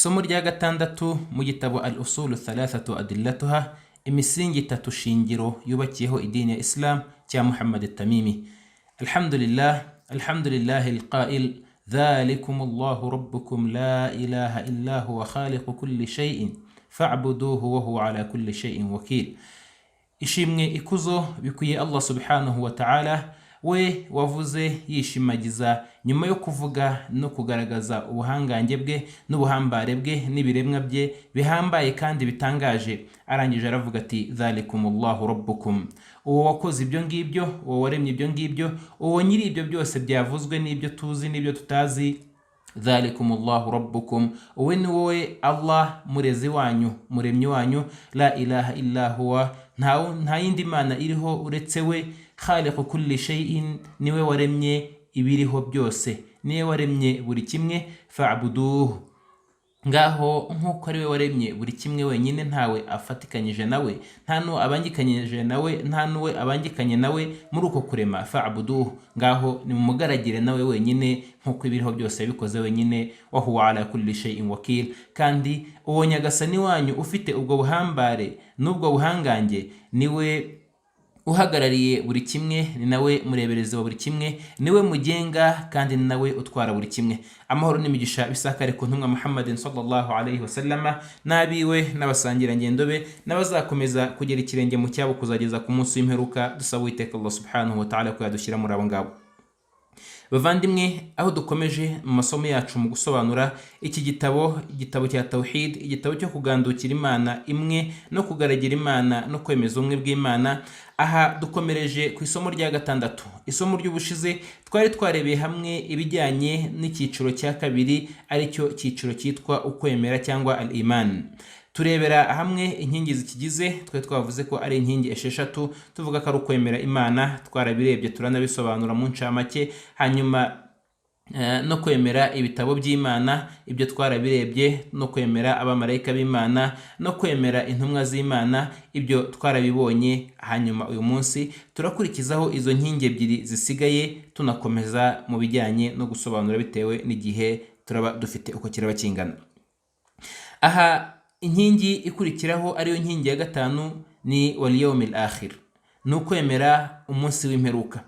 Isomo rya gatandatu mu gitabo al-usulu thalathatu adillatuha, imisingi itatu shingiro yubakiyeho idini ya Islam cya Muhammad at-Tamimi. Alhamdulillah al-qa'il dhalikumullahu rabbukum la ilaha illa huwa khaliqu kulli shay'in fa'buduhu wa huwa ala kulli shay'in wakil. Ishimwe ikuzo bikuye Allah subhanahu wa ta'ala, we wavuze yishimagiza nyuma yo kuvuga no kugaragaza ubuhangange bwe n'ubuhambare bwe n'ibiremwa bye bihambaye kandi bitangaje. Arangije aravuga ati dhalikumullahu rabbukum, uwo wakoze ibyo ngibyo, uwo waremye ibyo ngibyo, uwo nyiri ibyo byose byavuzwe n'ibyo tuzi n'ibyo tutazi. Dhalikumullahu rabbukum, uwe ni wowe Allah murezi wanyu, muremyi wanyu. La ilaha illa huwa, nta yindi mana iriho uretse we. Khaliqu kulli shay'in, niwe waremye ibiriho byose, niwe waremye buri kimwe. Fa'buduhu, ngaho nkuko ari we waremye buri kimwe wenyine, ntawe afatikanyije nawe, nta nuwe abangikanyije nawe, nta nuwe abangikanye nawe muri uko kurema. Fa'buduhu, ngaho ni mumugaragire nawe wenyine nkuko ibiriho byose yabikoze wenyine. Wa huwa ala kulli shay'in wakil, kandi uwo nyagasani wanyu ufite ubwo buhambare n'ubwo buhangange niwe uhagarariye buri kimwe, ni nawe mureberezi wa buri kimwe, niwe mugenga kandi ni nawe utwara buri kimwe. Amahoro n'imigisha bisakare ku ntumwa Muhammadin sallallahu alayhi wasallama, n'abiwe n'abasangira ngendo be n'abazakomeza kugera ikirenge mu cyabo kuzageza ku munsi w'imperuka. Dusaba Uwiteka Allah subhanahu wa ta'ala ko yadushyira muri abo ngabo. Bavandimwe, aho dukomeje mu masomo yacu mu gusobanura iki igitabo cya Tawhid, igitabo cyo kugandukira Imana imwe no kugaragira Imana no kwemeza ubumwe bw'Imana. Aha dukomereje ku isomo rya gatandatu. Isomo ry'ubushize twari twarebeye hamwe ibijyanye n'icyiciro cya kabiri, aricyo cyiciro cyitwa ukwemera cyangwa al-iman. Turebera hamwe inkingi zikigize, twavuze ko ari inkingi esheshatu, tuvuga ko ari ukwemera Imana, twarabirebye turanabisobanura mu ncamake. Hanyuma no kwemera ibitabo by'Imana, ibyo twarabirebye, no kwemera abamarayika b'Imana, no kwemera intumwa z'Imana, ibyo twarabibonye. Hanyuma uyu munsi turakurikizaho izo nkingi ebyiri zisigaye, tunakomeza mu bijyanye no gusobanura bitewe n'igihe turaba dufite uko kiraba kingana. Aha inkingi ikurikiraho ariyo nkingi ya gatanu ni wal yawmil akhir, ni ukwemera umunsi w'imperuka.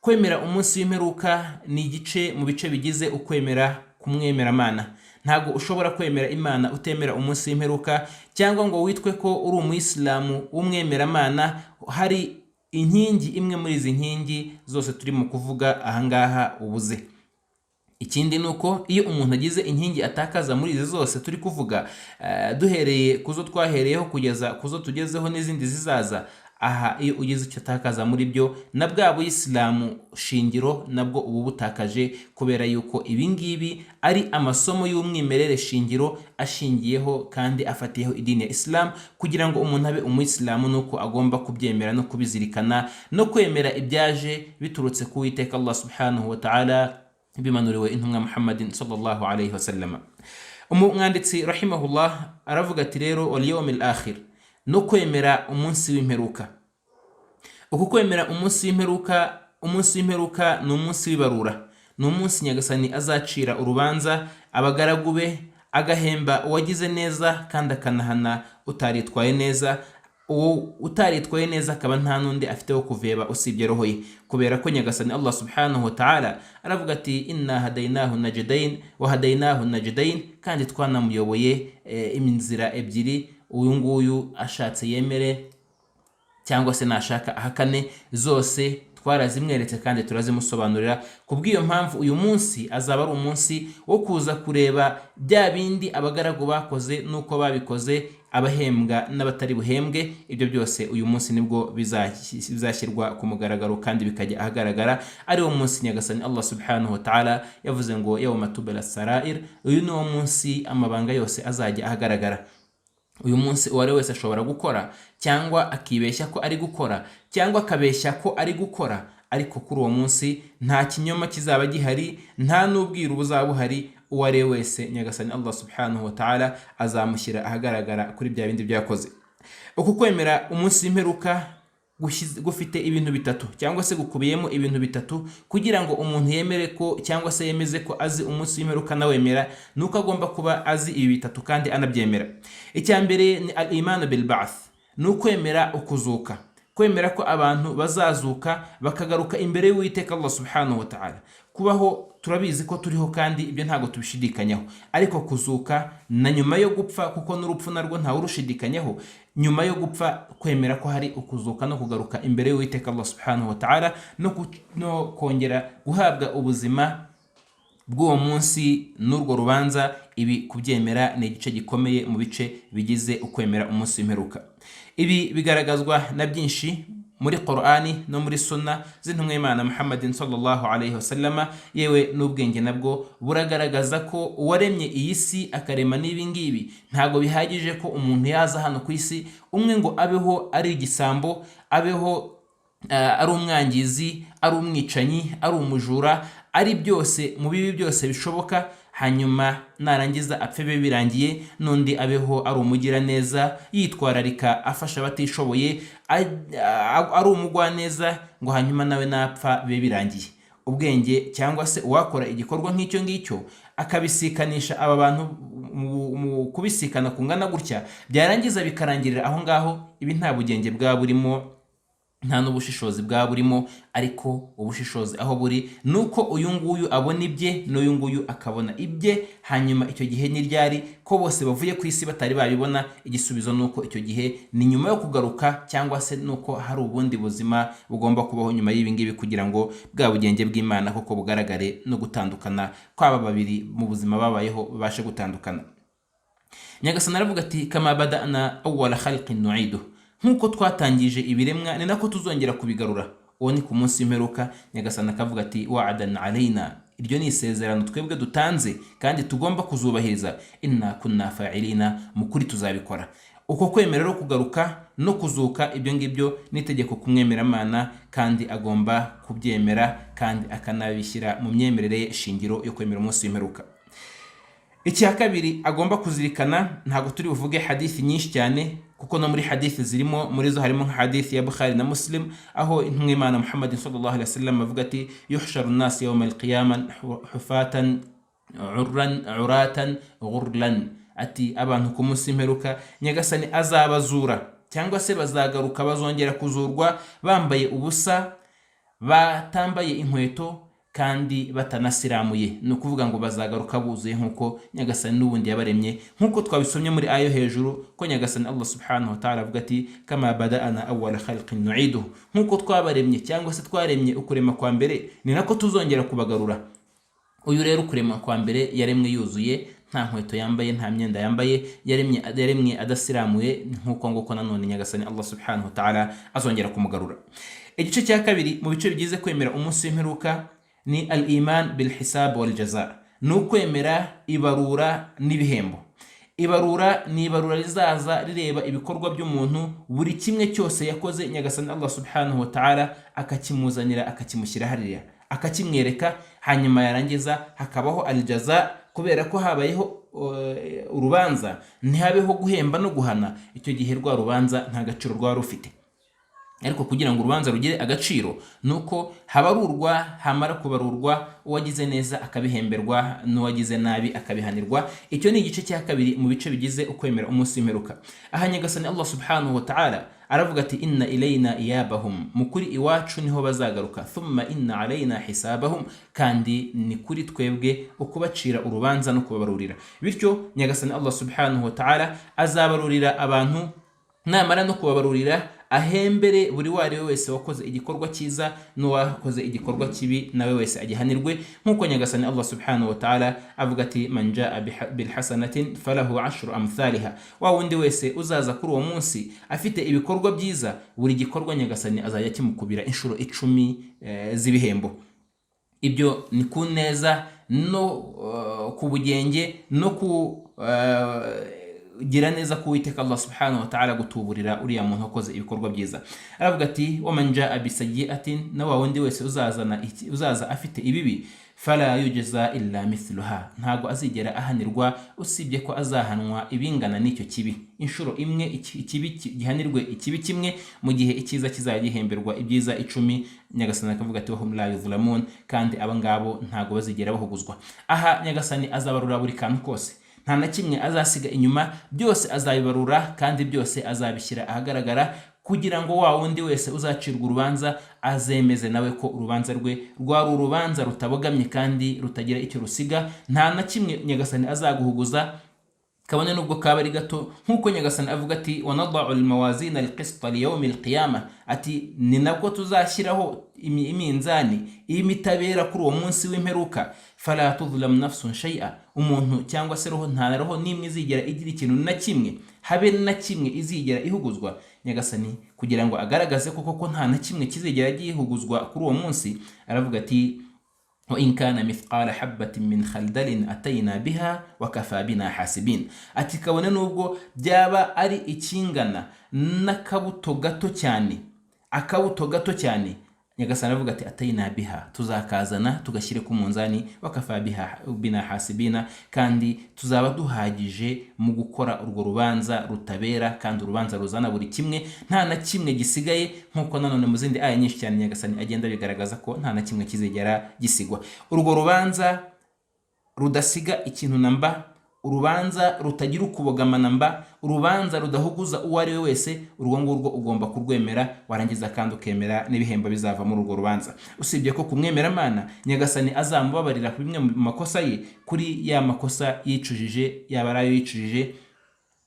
Kwemera umunsi w'imperuka ni igice mu bice bigize ukwemera kumwemeramana. Ntago ushobora kwemera Imana utemera umunsi w'imperuka, cyangwa ngo witwe ko uri umuyisilamu w'umwemeramana. Hari inkingi imwe muri izi nkingi zose turimo kuvuga ahangaha ubuze. Ikindi nuko iyo umuntu agize inkingi atakaza muri izi zose turi kuvuga, duhereye kuzo twahereyeho kugeza kuzo tugezeho n'izindi zizaza, aha iyo ugize icyo atakaza muri byo, na bwa buyisilamu shingiro nabwo ubu butakaje, kubera yuko ibingibi ari amasomo y'umwimerere shingiro ashingiyeho kandi afatiyeho idini ya Islam. Kugira ngo umuntu abe umuyisilamu nuko agomba kubyemera no kubizirikana no kwemera ibyaje biturutse ku Uwiteka Allah subhanahu wa ta'ala, bimanuriwe intumwa Muhammadin sallallahu alayhi wasallam. Umwanditsi rahimahullah aravuga ati rero wal yawmil akhir, no kwemera umunsi w'imperuka. Uku kwemera umunsi w'imperuka, umunsi w'imperuka ni umunsi w'ibarura, ni umunsi nyagasani azacira urubanza abagaragu be, agahemba uwagize neza kandi akanahana utaritwaye neza. Uwo utaritwaye neza akaba nta nundi afite wo kuveba usibye roho ye, kubera ko nyagasani Allah subhanahu wa ta'ala aravuga ati inna hadaynahu najdain wa hadaynahu najdain, kandi twanamuyoboye inzira ebyiri. Uyu nguyu ashatse yemere cyangwa se nashaka ahakane, zose twarazimweretse kandi turazimusobanurira. Kubw'iyo mpamvu uyu munsi azaba ari umunsi wo kuza kureba bya bindi abagaragu bakoze nuko babikoze, abahembwa n'abatari buhembwe. Ibyo byose uyu munsi nibwo bizashyirwa ku mugaragaro kandi bikajya ahagaragara. Ari wo munsi nyagasani Allah subhanahu wa ta'ala yavuze ngo yawma tubla sarair, uyu ni wo munsi amabanga yose azajya ahagaragara. Uyu munsi uwari wese ashobora gukora cyangwa akibeshya ko ari gukora, cyangwa akabeshya ko ari gukora, ariko kuri uwo munsi nta kinyoma kizaba gihari, nta n'ubwiru buzaba buhari. Uwari wese nyagasani Allah subhanahu wa ta'ala azamushyira ahagaragara kuri bya bindi byakoze. Uku kwemera umunsi w'imperuka gufite ibintu bitatu cyangwa se gukubiyemo ibintu bitatu kugira ngo umuntu yemere ko cyangwa se yemeze ko azi umunsi w'imperuka nawemera, nuko agomba kuba azi ibi bitatu kandi anabyemera. Icya mbere ni al-iman bil ba'th, ni ukwemera ukuzuka, kwemera ko abantu bazazuka bakagaruka imbere y'Uwiteka Allah subhanahu wa ta'ala. Kubaho turabizi ko turiho kandi ibyo ntago tubishidikanyaho, ariko kuzuka na nyuma yo gupfa, kuko n'urupfu narwo ntawe urushidikanyaho, nyuma yo gupfa kwemera ko hari ukuzuka no kugaruka imbere y'Uwiteka Allah subhanahu wa ta'ala no kongera guhabwa ubuzima bw'uwo munsi n'urwo rubanza. Ibi kubyemera ni igice gikomeye mu bice bigize ukwemera umunsi w'imperuka. Ibi bigaragazwa na byinshi muri Qur'ani no muri sunna z'intumwa y'Imana Muhammadin sallallahu alayhi wasallama, yewe n'ubwenge nabwo buragaragaza ko uwaremye iyi si akarema n'ibi ngibi ntago bihagije ko umuntu yaza hano ku isi umwe ngo abeho ari igisambo, abeho ari umwangizi, ari umwicanyi, ari umujura, ari byose mu bibi byose bishoboka, hanyuma narangiza apfe be birangiye, n'undi abeho ari umugira neza, yitwararika afasha abatishoboye, ari umugwaneza, ngo hanyuma nawe napfa be birangiye. Ubwenge cyangwa se uwakora igikorwa nk'icyo ngicyo akabisikanisha aba bantu mu kubisikana kungana gutya, byarangiza bikarangirira aho ngaho, ibi nta bugenge bwa burimo, nta n'ubushishozi bwa burimo. Ariko ubushishozi aho buri nuko uyu nguyu abona ibye n'uyu nguyu akabona ibye, hanyuma icyo gihe ni ryari ko bose bavuye ku isi batari babibona. Igisubizo nuko icyo gihe ni nyuma yo kugaruka, cyangwa se nuko hari ubundi buzima bugomba kubaho nyuma y'ibi ngibi, kugira ngo bwa bugenge bw'Imana koko bugaragare no gutandukana kw'aba babiri mu buzima babayeho babashe gutandukana. Nyagasani aravuga ati kama bada'na awwala khalqin nu'iduhu, nk'uko twatangije ibiremwa ni nako tuzongera kubigarura. Uwo ni ku munsi w'imperuka. Nyagasani akavuga ati wa'adan alayna, iryo ni isezerano twebwe dutanze kandi tugomba kuzubahiriza. Inna kunna fa'ilina, mukuri tuzabikora. Uko kwemera rero kugaruka no kuzuka, ibyo ngibyo n'itegeko kumwemeramana, kandi agomba kubyemera kandi akanabishyira mu myemerere ye shingiro yo kwemera umunsi w'imperuka. Icya kabiri agomba kuzirikana, ntago turi buvuge hadithi nyinshi cyane kuko no muri hadithi zirimo, muri zo harimo nka hadithi ya Bukhari na Muslim, aho intumwa y'Imana Muhammadin sallallahu alaihi wasallam avuga ati yuhsharu an-nas yawm al-qiyamah hufatan uratan ghurlan, ati abantu ku munsi w'imperuka Nyagasani azabazura, cyangwa se bazagaruka, bazongera kuzurwa bambaye ubusa, batambaye inkweto kandi batanasiramuye. Ni ukuvuga ngo bazagaruka buzuye nk'uko Nyagasani n'ubundi yabaremye, nk'uko twabisomye muri ayo hejuru ko Nyagasani Allah subhanahu wa ta'ala avuga ati kama bada'ana awwala khalqin nu'iduhu, nk'uko twabaremye cyangwa se twaremye ukurema kwa mbere ni nako tuzongera kubagarura. Uyu rero ukurema kwa mbere yaremwe yuzuye, nta nkweto yambaye, nta myenda yambaye, yaremwe adasiramuye, nk'uko nguko nanone Nyagasani Allah subhanahu wa ta'ala azongera kumugarura. Igice cya kabiri mu bice bigize kwemera umunsi w'imperuka ni al-iman bil hisab wal jaza, ni ukwemera ibarura n'ibihembo. Ibarura ni ibarura rizaza rireba ibikorwa by'umuntu, buri kimwe cyose yakoze Nyagasani Allah subhanahu wa ta'ala akakimuzanira, akakimushyira hariya, akakimwereka, hanyuma yarangiza hakabaho al-jaza, kubera ko habayeho urubanza ntihabeho guhemba no guhana. Icyo gihe rwa rubanza nta gaciro rwa rufite. Ariko kugira ngo urubanza rugire agaciro nuko habarurwa, hamara kubarurwa uwagize neza akabihemberwa, n'uwagize nabi akabihanirwa. Icyo ni igice cya kabiri mu bice bigize ukwemera umunsi w'imperuka. Aha Nyagasani Allah subhanahu wa ta'ala aravuga ati inna ilayna iyabahum, mukuri iwacu niho bazagaruka, thumma inna alayna hisabahum, kandi ni kuri twebwe ukubacira urubanza no kubabarurira. Bityo Nyagasani Allah subhanahu wa ta'ala azabarurira abantu, namara no kubabarurira ahembere buri wari wese wakoze igikorwa cyiza n'uwakoze igikorwa kibi nawe wese agihanirwe, nk'uko Nyagasani Allah subhanahu wa ta'ala avuga ati man jaa bil hasanatin falahu 10 amthaliha, wa wundi wese uzaza kuri uwo munsi afite ibikorwa byiza, buri gikorwa Nyagasani azajya kimukubira inshuro 10 z'ibihembo. Ibyo ni ku neza no ku bugenge no ku gira neza ku Uwiteka Allah subhanahu wa ta'ala gutuburira uriya muntu wakoze ibikorwa byiza. Aravuga ati waman jaa bisayyi'atin, na wa wundi wese uzaza afite ibibi, fala yujza illa mithluha, ntago azigera ahanirwa usibye ko azahanwa ibingana n'icyo kibi. Inshuro imwe ikibi gihanirwe ikibi kimwe, mu gihe icyiza kizagihemberwa ibyiza 10. Nyagasani akavuga ati wahum la yuzlamun, kandi abangabo ntago bazigera bahuguzwa. Aha Nyagasani azabarura buri kantu kose, nta na kimwe azasiga inyuma, byose azabibarura kandi byose azabishyira ahagaragara, kugira ngo wa wundi wese uzacirwa urubanza azemeze nawe ko urubanza rwe rwari urubanza rutabogamye kandi rutagira icyo rusiga. Nta na kimwe Nyagasani azaguhuguza, kabone nubwo kaba ari gato, nkuko Nyagasani avuga ati wanada'u almawazina alqista liyawmi alqiyamah, ati ni nabwo tuzashyiraho iminzani imitabera kuri uwo munsi w'imperuka. Fala tudhlam nafsun shay'a, umuntu cyangwa se roho, nta roho nimwe izigera igira ikintu na kimwe, habe na kimwe izigera ihuguzwa. Nyagasani kugira ngo agaragaze ko nta na kimwe kizigera gihuguzwa kuri uwo munsi, aravuga ati wa in kana mithqala habatin min khaldalin atayna biha wa kafa bina hasibin, ati kabone nubwo byaba ari ikingana n'akabuto gato cyane, Nyagasani avuga ati atayna biha, tuzakazana tugashyire ku munzani, wa kafa bina hasibina, kandi tuzaba duhagije mu gukora urwo rubanza rutabera kandi urubanza ruzana buri kimwe, nta na kimwe gisigaye. Nkuko nanone mu zindi aya nyinshi cyane Nyagasani agenda bigaragaza ko nta na kimwe kizigera gisigwa. Urwo rubanza rudasiga ikintu namba, urubanza rutagira ukubogama namba, urubanza rudahuguza uwo ari we wese, urwo ngurwo ugomba kurwemera, warangiza kandi ukemera n'ibihembo bizava muri urwo rubanza. Usibye ko kumwemera Mana, Nyagasani azamubabarira ku bimwe mu makosa ye, kuri ya makosa yicujije, yaba arayo yicujije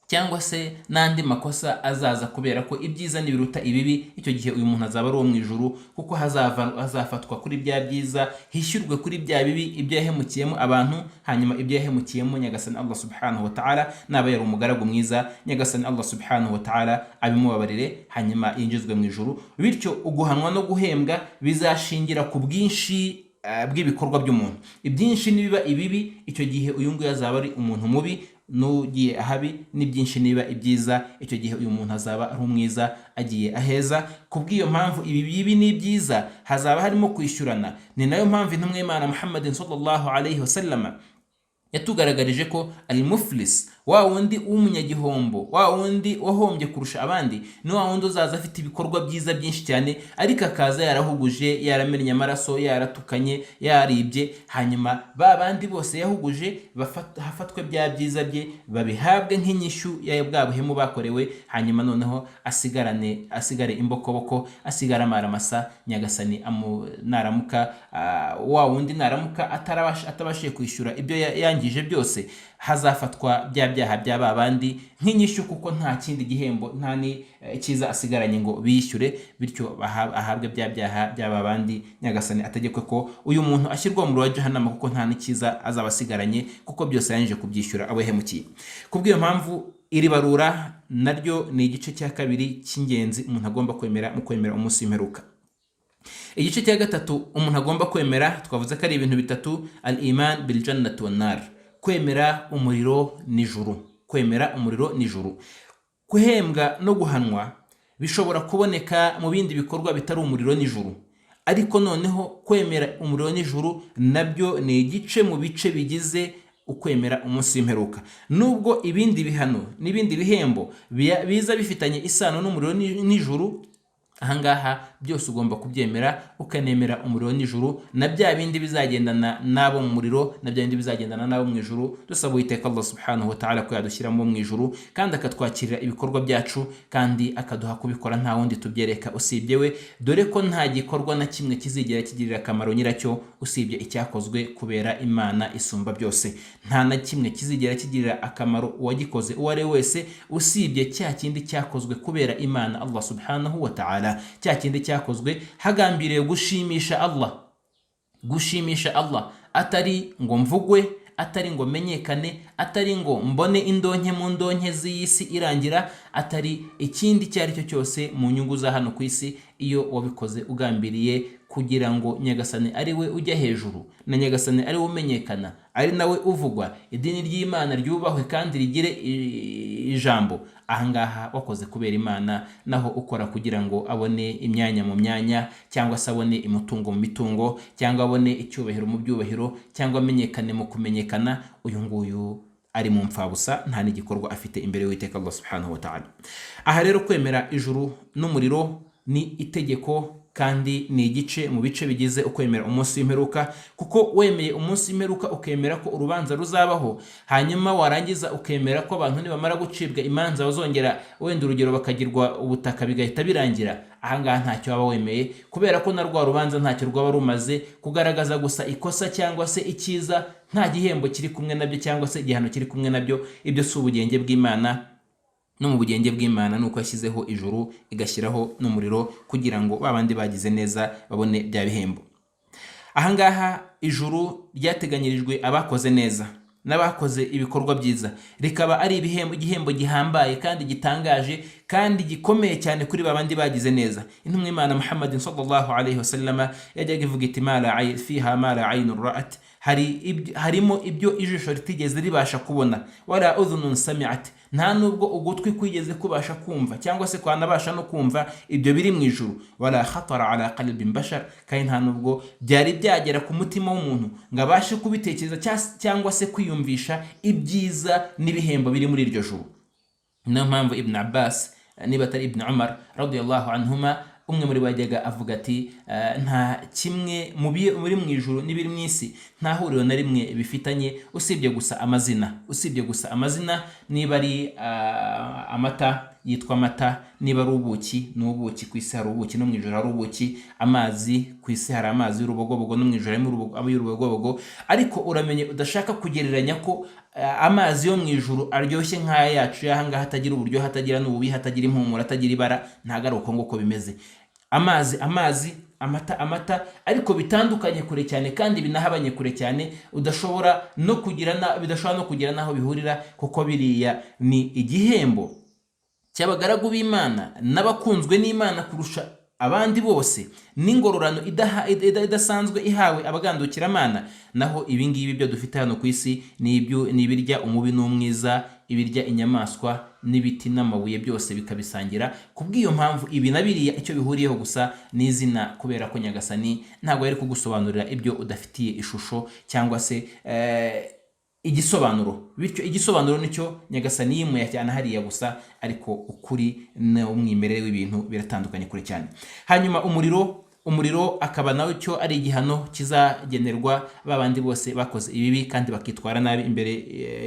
cyangwa se n'andi makosa azaza, kubera ko ibyiza nibiruta ibibi. Icyo gihe uyu muntu azaba ari uwo mu ijuru, kuko hazafatwa kuri bya byiza, hishyurwe kuri bya bibi ibyo yahemukiyemo abantu, hanyuma ibyo yahemukiyemo Nyagasani Allah subhanahu wa ta'ala, naba yari umugaragu mwiza, Nyagasani Allah subhanahu wa ta'ala abimubabarire, hanyuma yinjizwe mu ijuru. Bityo uguhanwa no guhembwa bizashingira ku bwinshi bw'ibikorwa by'umuntu. Ibyinshi nibiba ibibi, icyo gihe uyu nguyu azaba ari umuntu mubi, n'ugiye ahabi n'ibyinshi niba ibyiza, icyo gihe uyu muntu azaba ari umwiza agiye aheza. Kubw'iyo mpamvu ibi bibi n'ibyiza hazaba harimo kwishyurana. Ni nayo mpamvu intumwa y'Imana Muhammadin sallallahu alayhi wasallam yatugaragarije ko al-muflis, wa wundi w'umunyagihombo, wa wundi wahombye kurusha abandi, ni wa wundi uzaza afite ibikorwa byiza byinshi cyane, ariko akaza yarahuguje, yaramennye amaraso, yaratukanye, yaribye, hanyuma ba bandi bose yahuguje hafatwe bya byiza bye, babihabwe nk'inyishyu ya bwa buhemu bakorewe, hanyuma noneho asigare imbokoboko, asigara amaramasa. Nyagasani naramuka wa wundi naramuka atabashije kwishyura ibyo yangije byose, hazafatwa bya byaha by'aba bandi nk'inyishyu, kuko nta kindi gihembo, nta ni cyiza asigaranye ngo bishyure, bityo ahabwe bya byaha by'aba bandi. Nyagasani ategekwe ko uyu muntu ashyirwa mu ruwa jahannama, kuko nta n'icyiza azaba asigaranye, kuko byose yangije kubyishyura abo yahemukiye. Kubw'iyo mpamvu iri barura naryo ni igice cya kabiri cy'ingenzi umuntu agomba kwemera mu kwemera umunsi w'imperuka. Igice cya gatatu umuntu agomba kwemera, twavuze ko ari ibintu bitatu: al-iman bil jannati wan nar, kwemera umuriro n'ijuru. Kwemera umuriro n'ijuru. Guhembwa no guhanwa bishobora kuboneka mu bindi bikorwa bitari umuriro n'ijuru, ariko noneho kwemera umuriro n'ijuru nabyo ni igice mu bice bigize ukwemera umunsi w'imperuka. Nubwo ibindi bihano n'ibindi bihembo biza bifitanye isano n'umuriro n'ijuru, ahangaha byose ugomba kubyemera, ukanemera umuriro n'ijuru, na bya bindi bizagendana nabo mu muriro, na bya bindi bizagendana nabo mu ijuru. Dusaba Uwiteka Allah subhanahu wa ta'ala ko yadushyiramo mu ijuru, kandi akatwakirira ibikorwa byacu, kandi akaduha kubikora nta wundi tubyereka usibye we, dore ko nta gikorwa na kimwe kizigera kigirira akamaro nyiracyo usibye icyakozwe kubera Imana isumba byose. Nta na kimwe kizigera kigirira akamaro uwagikoze uwo ari wese usibye cya kindi cyakozwe kubera Imana Allah subhanahu wa ta'ala, cya kindi cyakozwe hagambiriye gushimisha Allah, atari ngo mvugwe, atari ngo menyekane, atari ngo mbone indonke mu ndonke z'iyisi irangira, atari ikindi icyo ari cyo cyose mu nyungu za hano ku isi, iyo wabikoze ugambiriye kugira ngo nyagasani ari we ujya hejuru na nyagasani ari we umenyekana, ari nawe uvugwa, idini ry'Imana ryubahwe kandi rigire ijambo, ahangaha wakoze kubera Imana, naho ukora kugira ngo abone imyanya mu myanya, cyangwa se abone imutungo mu mitungo, cyangwa abone icyubahiro mu byubahiro, cyangwa amenyekane mu kumenyekana, uyu nguyu ari mu mfabusa, nta n'igikorwa afite imbere y'Uwiteka Allah subhanahu wa ta'ala. Aha rero kwemera ijuru n'umuriro ni itegeko kandi ni igice mu bice bigize ukwemera umunsi w'imperuka, kuko wemeye umunsi w'imperuka ukemera ko urubanza ruzabaho, hanyuma warangiza ukemera ko abantu nibamara gucibwa imanza bazongera wenda urugero bakagirwa ubutaka bigahita birangira, ahangaha ntacyo waba wemeye, kubera ko na rwa rubanza ntacyo rwaba rumaze, kugaragaza gusa ikosa cyangwa se icyiza, nta gihembo kiri kumwe nabyo cyangwa se igihano kiri kumwe nabyo. Ibyo si ubugenge bw'Imana, no mu bugenge bw'Imana nuko yashyizeho ijuru igashyiraho n'umuriro kugira ngo babandi bagize neza babone bya bihembo. Ahangaha ijuru ryateganyirijwe abakoze neza n'abakoze ibikorwa byiza, rikaba ari igihembo gihambaye kandi gitangaje kandi gikomeye cyane kuri babandi bagize neza. Intumwa y'Imana Muhammad sallallahu alayhi wasallama yajyaga ivuga iti fiha ma la aynun ra'at, harimo ibyo ijisho ritigeze ribasha kubona, wala udhunun sami'at, nta nubwo ugutwi kwigeze kubasha kumva cyangwa se kwanabasha no kumva ibyo biri mu ijuru, wala khatara ala qalbin bashar, kandi nta nubwo byari byagera ku mutima w'umuntu ngo abashe kubitekereza cyangwa se kwiyumvisha ibyiza n'ibihembo biri muri iryo juru. Niyo mpamvu Ibn Abbas niba atari Ibn Umar radiyallahu anhuma, umwe muri bajyaga avuga ati nta kimwe muri mu ijuru n'ibiri mu isi nta huriro na rimwe bifitanye usibye gusa amazina, niba ari amata yitwa amata, niba ari ubuki ni ubuki, ku isi hari ubuki no mu ijuru hari ubuki, amazi ku isi hari amazi y'urubogobogo no mu ijuru harimo y'urubogobogo, ariko uramenye udashaka kugereranya ko amazi yo mu ijuru aryoshye nk'aya yacu y'ahangaha, hatagira uburyo, hatagira n'ububi, hatagira impumuro, hatagira ibara, ntago ari uko nguko bimeze. Amazi, amata, ariko bitandukanye kure cyane kandi binahabanye kure cyane, bidashobora no kugira naho bihurira, kuko biriya ni igihembo cy'abagaragu b'Imana n'abakunzwe n'Imana kurusha abandi bose, n'ingororano idasanzwe ihawe abagandukiramana. Naho ibingibi byo dufite hano ku isi ni ibirya umubi n'umwiza, ibirya inyamaswa n'ibiti n'amabuye, byose bikabisangira. Kubw'iyo mpamvu ibi na biriya icyo bihuriyeho gusa ni izina, kubera ko nyagasani ntabwo yari kugusobanurira ibyo udafitiye ishusho cyangwa se igisobanuro. Bityo igisobanuro nicyo nyagasani yimuye cyane hariya gusa, ariko ukuri n'umwimerere w'ibintu biratandukanye kure cyane. Hanyuma umuriro akaba nawe cyo ari igihano kizagenerwa babandi bose bakoze ibibi kandi bakitwara nabi imbere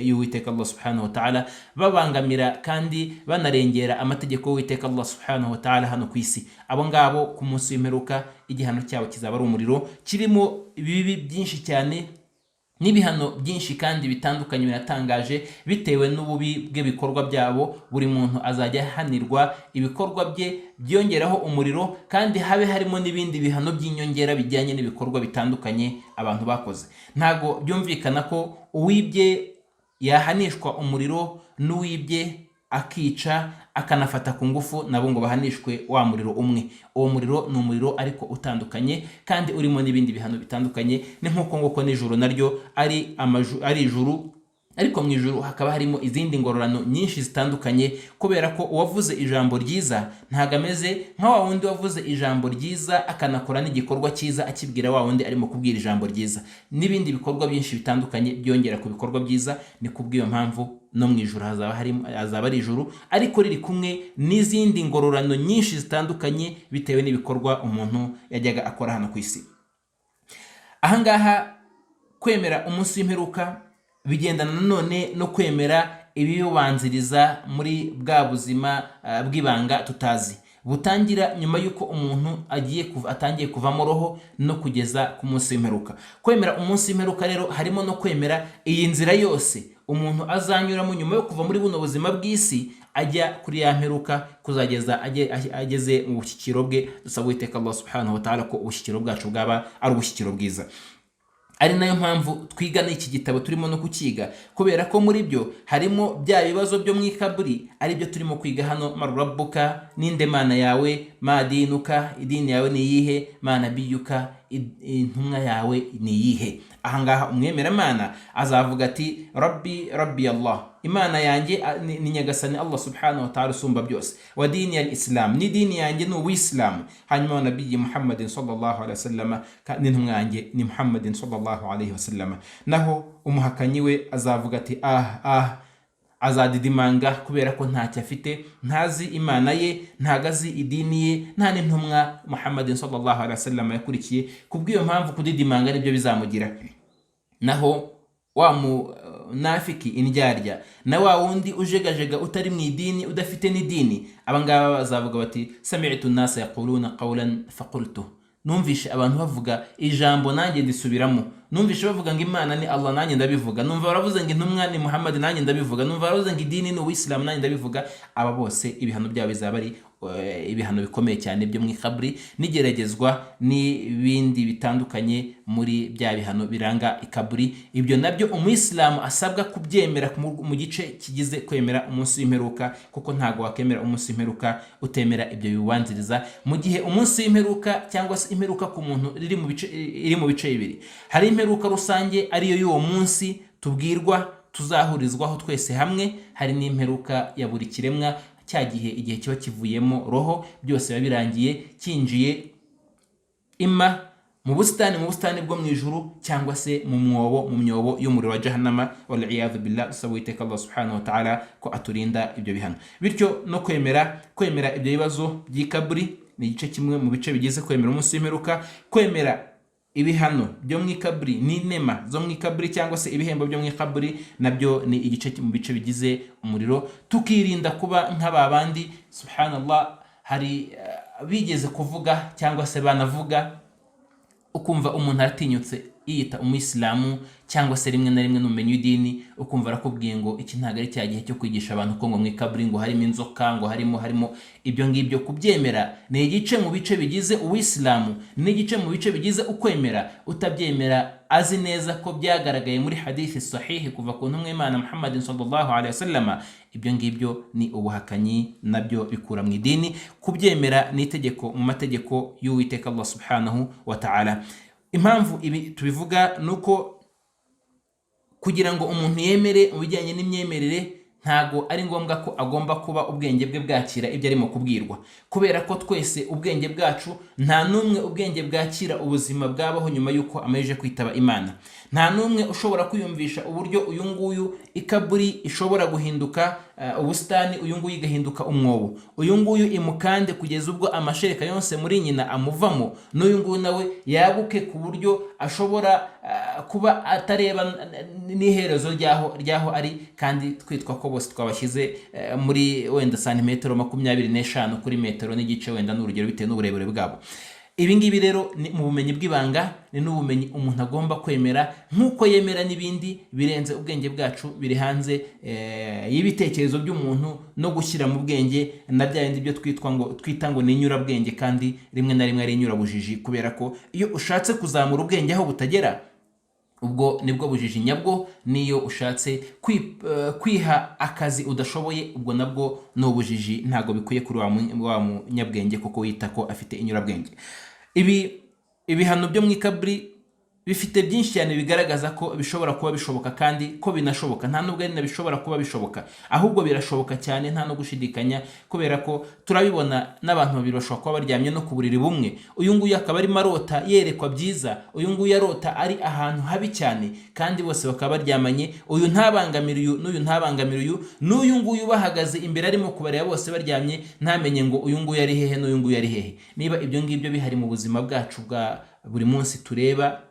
y'Uwiteka Allah subhanahu wa ta'ala, babangamira kandi banarengera amategeko y'Uwiteka Allah subhanahu wa ta'ala hano ku isi. Abo ngabo ku munsi w'imperuka igihano cyabo kizaba ari umuriro, kirimo ibibi byinshi cyane n'ibihano byinshi kandi bitandukanye binatangaje, bitewe n'ububi bw'ibikorwa byabo. Buri muntu azajya ahanirwa ibikorwa bye byongeraho umuriro, kandi habe harimo n'ibindi bihano by'inyongera bijyanye n'ibikorwa bitandukanye abantu bakoze. Ntago byumvikana ko uwibye yahanishwa umuriro, n'uwibye akica akanafata ku ngufu nabo ngo bahanishwe wa muriro umwe. Uwo muriro ni umuriro ariko utandukanye kandi urimo n'ibindi bihano bitandukanye. Ni nk'uko nguko n'ijuru naryo ari ijuru, ariko mu ijuru hakaba harimo izindi ngororano nyinshi zitandukanye, kubera ko uwavuze ijambo ryiza ntago ameze nka wa wundi wavuze ijambo ryiza akanakora n'igikorwa cyiza akibwira wa wundi arimo kubwira ijambo ryiza. N'ibindi bikorwa byinshi bitandukanye byongera ku bikorwa byiza. Ni kubw'iyo mpamvu no mu ijuru hazaba ari ijuru, ariko riri kumwe n'izindi ngororano nyinshi zitandukanye bitewe n'ibikorwa umuntu yajyaga akora hano ku isi. Ahangaha kwemera umunsi w'imperuka bigendana nanone no kwemera ibibanziriza muri bwa buzima bw'ibanga tutazi, butangira nyuma y'uko umuntu atangiye kuvamo roho no kugeza ku munsi w'imperuka. Kwemera umunsi w'imperuka rero harimo no kwemera iyi nzira yose umuntu azanyuramo nyuma yo kuva muri buno buzima bw'isi ajya kuri ya mperuka, kuzageza ageze mu bushyikiro bwe. Dusaba Uwiteka Allah subhanahu wa ta'ala ko ubushyikiro bwacu bwaba ari ubushyikiro bwiza. ari nayo mpamvu twiga n'iki gitabo turimo no kukiga, kubera ko muri byo harimo bya bibazo byo mu ikaburi ari byo turimo kwiga hano. Marabbuka, ninde mana yawe, madinuka, idini yawe ni iyihe, manabiyuka, intumwa yawe ni iyihe. Ahangaha umwemeramana azavuga ati rabbi rabbi Allah, imana yanjye ni nyagasani Allah subhanahu wa ta'ala usumba byose, wa dini ya islam, ni dini yanjye ni uwisilamu, hanyuma wa nabiyyi Muhammadin sallallahu alaihi wasallam, n'intumwa yanjye ni Muhammadin sallallahu alaihi wasallam. Naho umuhakanyi we azavuga ati azadidimanga kubera ko ntacyo afite, ntazi imana ye, ntagazi idini ye, nta n'intumwa Muhammadin sallallahu alaihi wasallam yakurikiye. Kubw'iyo mpamvu kudidimanga nibyo bizamugira. Naho wa munafiki indyarya na wa wundi ujegajega utari mu idini, udafite n'idini, abangaba bazavuga bati sami'tu an-nasa yaquluna qawlan faqultu, numvishe abantu bavuga ijambo nanjye ndisubiramo, numvishe bavuga ngo imana ni Allah nanjye ndabivuga, numva baravuze ngo intumwa ni Muhammad nanjye ndabivuga, numva baravuze ngo idini ni uwisilamu nanjye ndabivuga. Aba bose ibihano byabo bizaba ari ibihano bikomeye cyane byo mu ikaburi, n'igeragezwa n'ibindi bitandukanye muri bya bihano biranga ikaburi. Ibyo nabyo umuyisilamu asabwa kubyemera mu gice kigize kwemera umunsi w'imperuka, kuko ntago wakemera umunsi w'imperuka utemera ibyo biwanziriza. Mu gihe umunsi w'imperuka cyangwa se imperuka ku muntu iri mu bice bibiri, hari imperuka rusange ariyo y'uwo munsi tubwirwa tuzahurizwaho twese hamwe, hari n'imperuka ya buri kiremwa, cya gihe igihe kiba kivuyemo roho, byose biba birangiye, kinjiye ima mu busitani bwo mu ijuru, cyangwa se mu myobo y'umuriro wa jahannama, wal iyadhu billah. Dusaba Uwiteka Allah subhanahu wa ta'ala ko aturinda ibyo bihano. Bityo no kwemera ibyo bibazo by'ikaburi ni igice kimwe mu bice bigize kwemera umunsi w'imperuka. Kwemera ibihano byo mu ikaburi n'inema zo mu ikaburi cyangwa se ibihembo byo mu ikaburi nabyo ni igice mu bice bigize umuriro. Tukirinda kuba nk'ababandi, subhanallah, hari bigeze kuvuga cyangwa se banavuga, ukumva umuntu aratinyutse yiyita umuyisilamu cyangwa se rimwe na rimwe n'umenye idini, ukumva arakubwiye ngo iki ntago ari cya gihe cyo kwigisha abantu ko ngo mu ikaburi ngo harimo inzoka, ngo harimo ibyo ngibyo. Kubyemera ni igice mu bice bigize uwisilamu, ni igice mu bice bigize ukwemera. Utabyemera azi neza ko byagaragaye muri hadithi sahihi kuva ku ntumwa y'Imana Muhammadin sallallahu alaihi wasallam, ibyo ngibyo ni ubuhakanyi, nabyo bikura mu idini. Kubyemera ni itegeko mu mategeko y'Uwiteka Allah subhanahu wa ta'ala. Impamvu ibi tubivuga nuko kugira ngo umuntu yemere mu bijyanye n'imyemerere, ntago ari ngombwa ko agomba kuba ubwenge bwe bwakira ibyo arimo kubwirwa, kubera ko twese ubwenge bwacu, nta n'umwe ubwenge bwakira ubuzima bwabaho nyuma y'uko amaze kwitaba Imana. Nta n'umwe ushobora kwiyumvisha uburyo uyu nguyu ikaburi ishobora guhinduka ubusitani, uyu nguyu igahinduka umwobo, uyu nguyu imukande kugeza ubwo amashereka yose muri nyina amuvamo, n'uyu nguyu nawe yaguke ku buryo ashobora kuba atareba n'iherezo ryaho ari, kandi twitwa ko bose twabashyize muri wenda santimetero 25 kuri metero n'igice, wenda n'urugero bitewe n'uburebure bwabo. Ibi ngibi rero ni mu bumenyi bw'ibanga, ni n'ubumenyi umuntu agomba kwemera, nk'uko yemera n'ibindi birenze ubwenge bwacu, biri hanze y'ibitekerezo by'umuntu no gushyira mu bwenge, na bya bindi byo twita ngo ni inyurabwenge, kandi rimwe na rimwe ari inyurabujiji, kubera ko iyo ushatse kuzamura ubwenge aho butagera, ubwo nibwo bujiji nyabwo. Niyo ushatse kwiha akazi udashoboye, ubwo nabwo ni ubujiji, ntago bikwiye kuri wa munyabwenge kuko wita ko afite inyurabwenge. Ibihano byo mu ikaburi bifite byinshi cyane bigaragaza ko bishobora kuba bishoboka, kandi ko binashoboka. Nta nubwo ari bishobora kuba bishoboka, ahubwo birashoboka cyane, nta no gushidikanya, kubera ko turabibona n'abantu babiri bashobora kuba baryamye no ku buriri bumwe. Uyu nguyu akaba arimo arota yerekwa byiza, uyu nguyu arota ari ahantu habi cyane, kandi bose bakaba baryamanye. Uyu ntabangamira uyu, n'uyu ntabangamira uyu, n'uyu nguyu bahagaze imbere arimo kubareba, bose baryamye, ntamenye ngo uyu nguyu ari hehe n'uyu nguyu ari hehe. Niba ibyo ngibyo bihari mu buzima bwacu bwa buri munsi tureba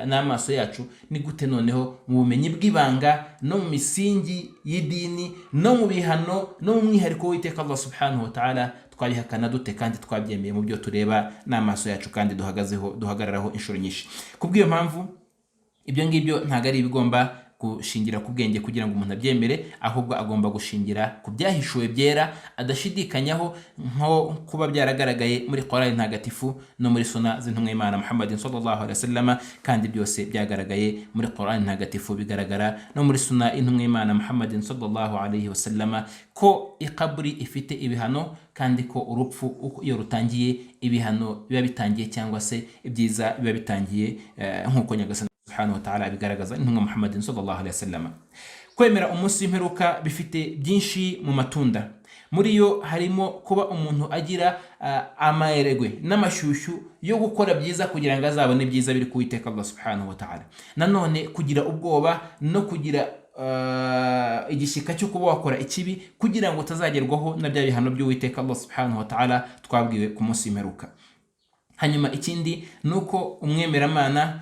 n'amaso yacu, ni gute noneho mu bumenyi bw'ibanga no mu misingi y'idini no mu bihano no mu mwihariko w'Uwiteka Allah subhanahu wa ta'ala twabihakana dute, kandi twabyemeye mu byo tureba n'amaso yacu kandi duhagararaho inshuro nyinshi? Kubw'iyo mpamvu ibyo ngibyo ntago ari ibigomba gushingira ku bwenge kugira ngo umuntu abyemere, ahubwo agomba gushingira ku byahishuwe byera adashidikanyaho, nko kuba byaragaragaye muri Qur'an ntagatifu no muri suna z'intumwa y'Imana Muhammadin sallallahu alaihi wasallam, kandi byose byagaragaye muri Qur'an ntagatifu bigaragara no muri suna y'intumwa y'Imana Muhammadin sallallahu alaihi wasallam ko ikaburi ifite ibihano, kandi ko urupfu iyo rutangiye ibihano biba bitangiye cyangwa se ibyiza biba bitangiye, nk'uko Nyagasani subhanahu wa ta'ala bigaragaza intumwa Muhammadin sallallahu alaihi wasallam. Kwemera umunsi w'imperuka bifite byinshi mu matunda, muri yo harimo kuba umuntu agira amaherwe n'amashyushyu yo gukora byiza kugira ngo azabone byiza biri ku Uwiteka Allah subhanahu wa ta'ala. Nanone kugira ubwoba no kugira igishyika cyo kuba wakora ikibi kugira ngo utazagerwaho na bya bihano by'Uwiteka Allah subhanahu wa ta'ala twabwiwe ku munsi w'imperuka. Hanyuma ikindi nuko umwemeramana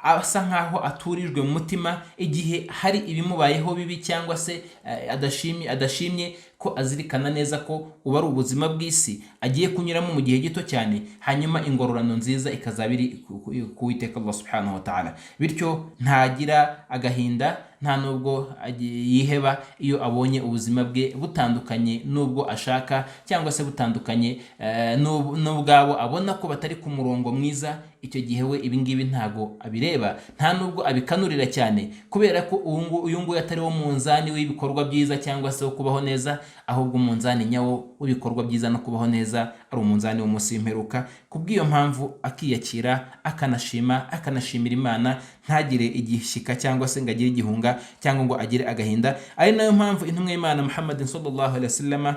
asa nkaho aturijwe mu mutima igihe hari ibimubayeho bibi cyangwa se adashimye, ko azirikana neza ko uba ari ubuzima bw'isi agiye kunyuramo mu gihe gito cyane, hanyuma ingororano nziza ikazaba iri ku Uwiteka Allah subhanahu wa ta'ala. Bityo ntagira agahinda, nta nubwo yiheba iyo abonye ubuzima bwe butandukanye n'ubwo ashaka, cyangwa se butandukanye n'ubwabo abona ko batari ku murongo mwiza. Icyo gihe we ibingibi ntago abireba, nta nubwo abikanurira cyane, kubera ko uyu nguyu atari wo munzani w'ibikorwa byiza cyangwa se wo kubaho neza, ahubwo umunzani nyawo w'ibikorwa byiza no kubaho neza ari umunzani w'umunsi w'imperuka. Kubw'iyo mpamvu akiyakira, akanashimira Imana, ntagire igishyika cyangwa se ngo agire igihunga cyangwa ngo agire agahinda. Ari nayo mpamvu intumwa y'Imana Muhammadin sallallahu alaihi wasallam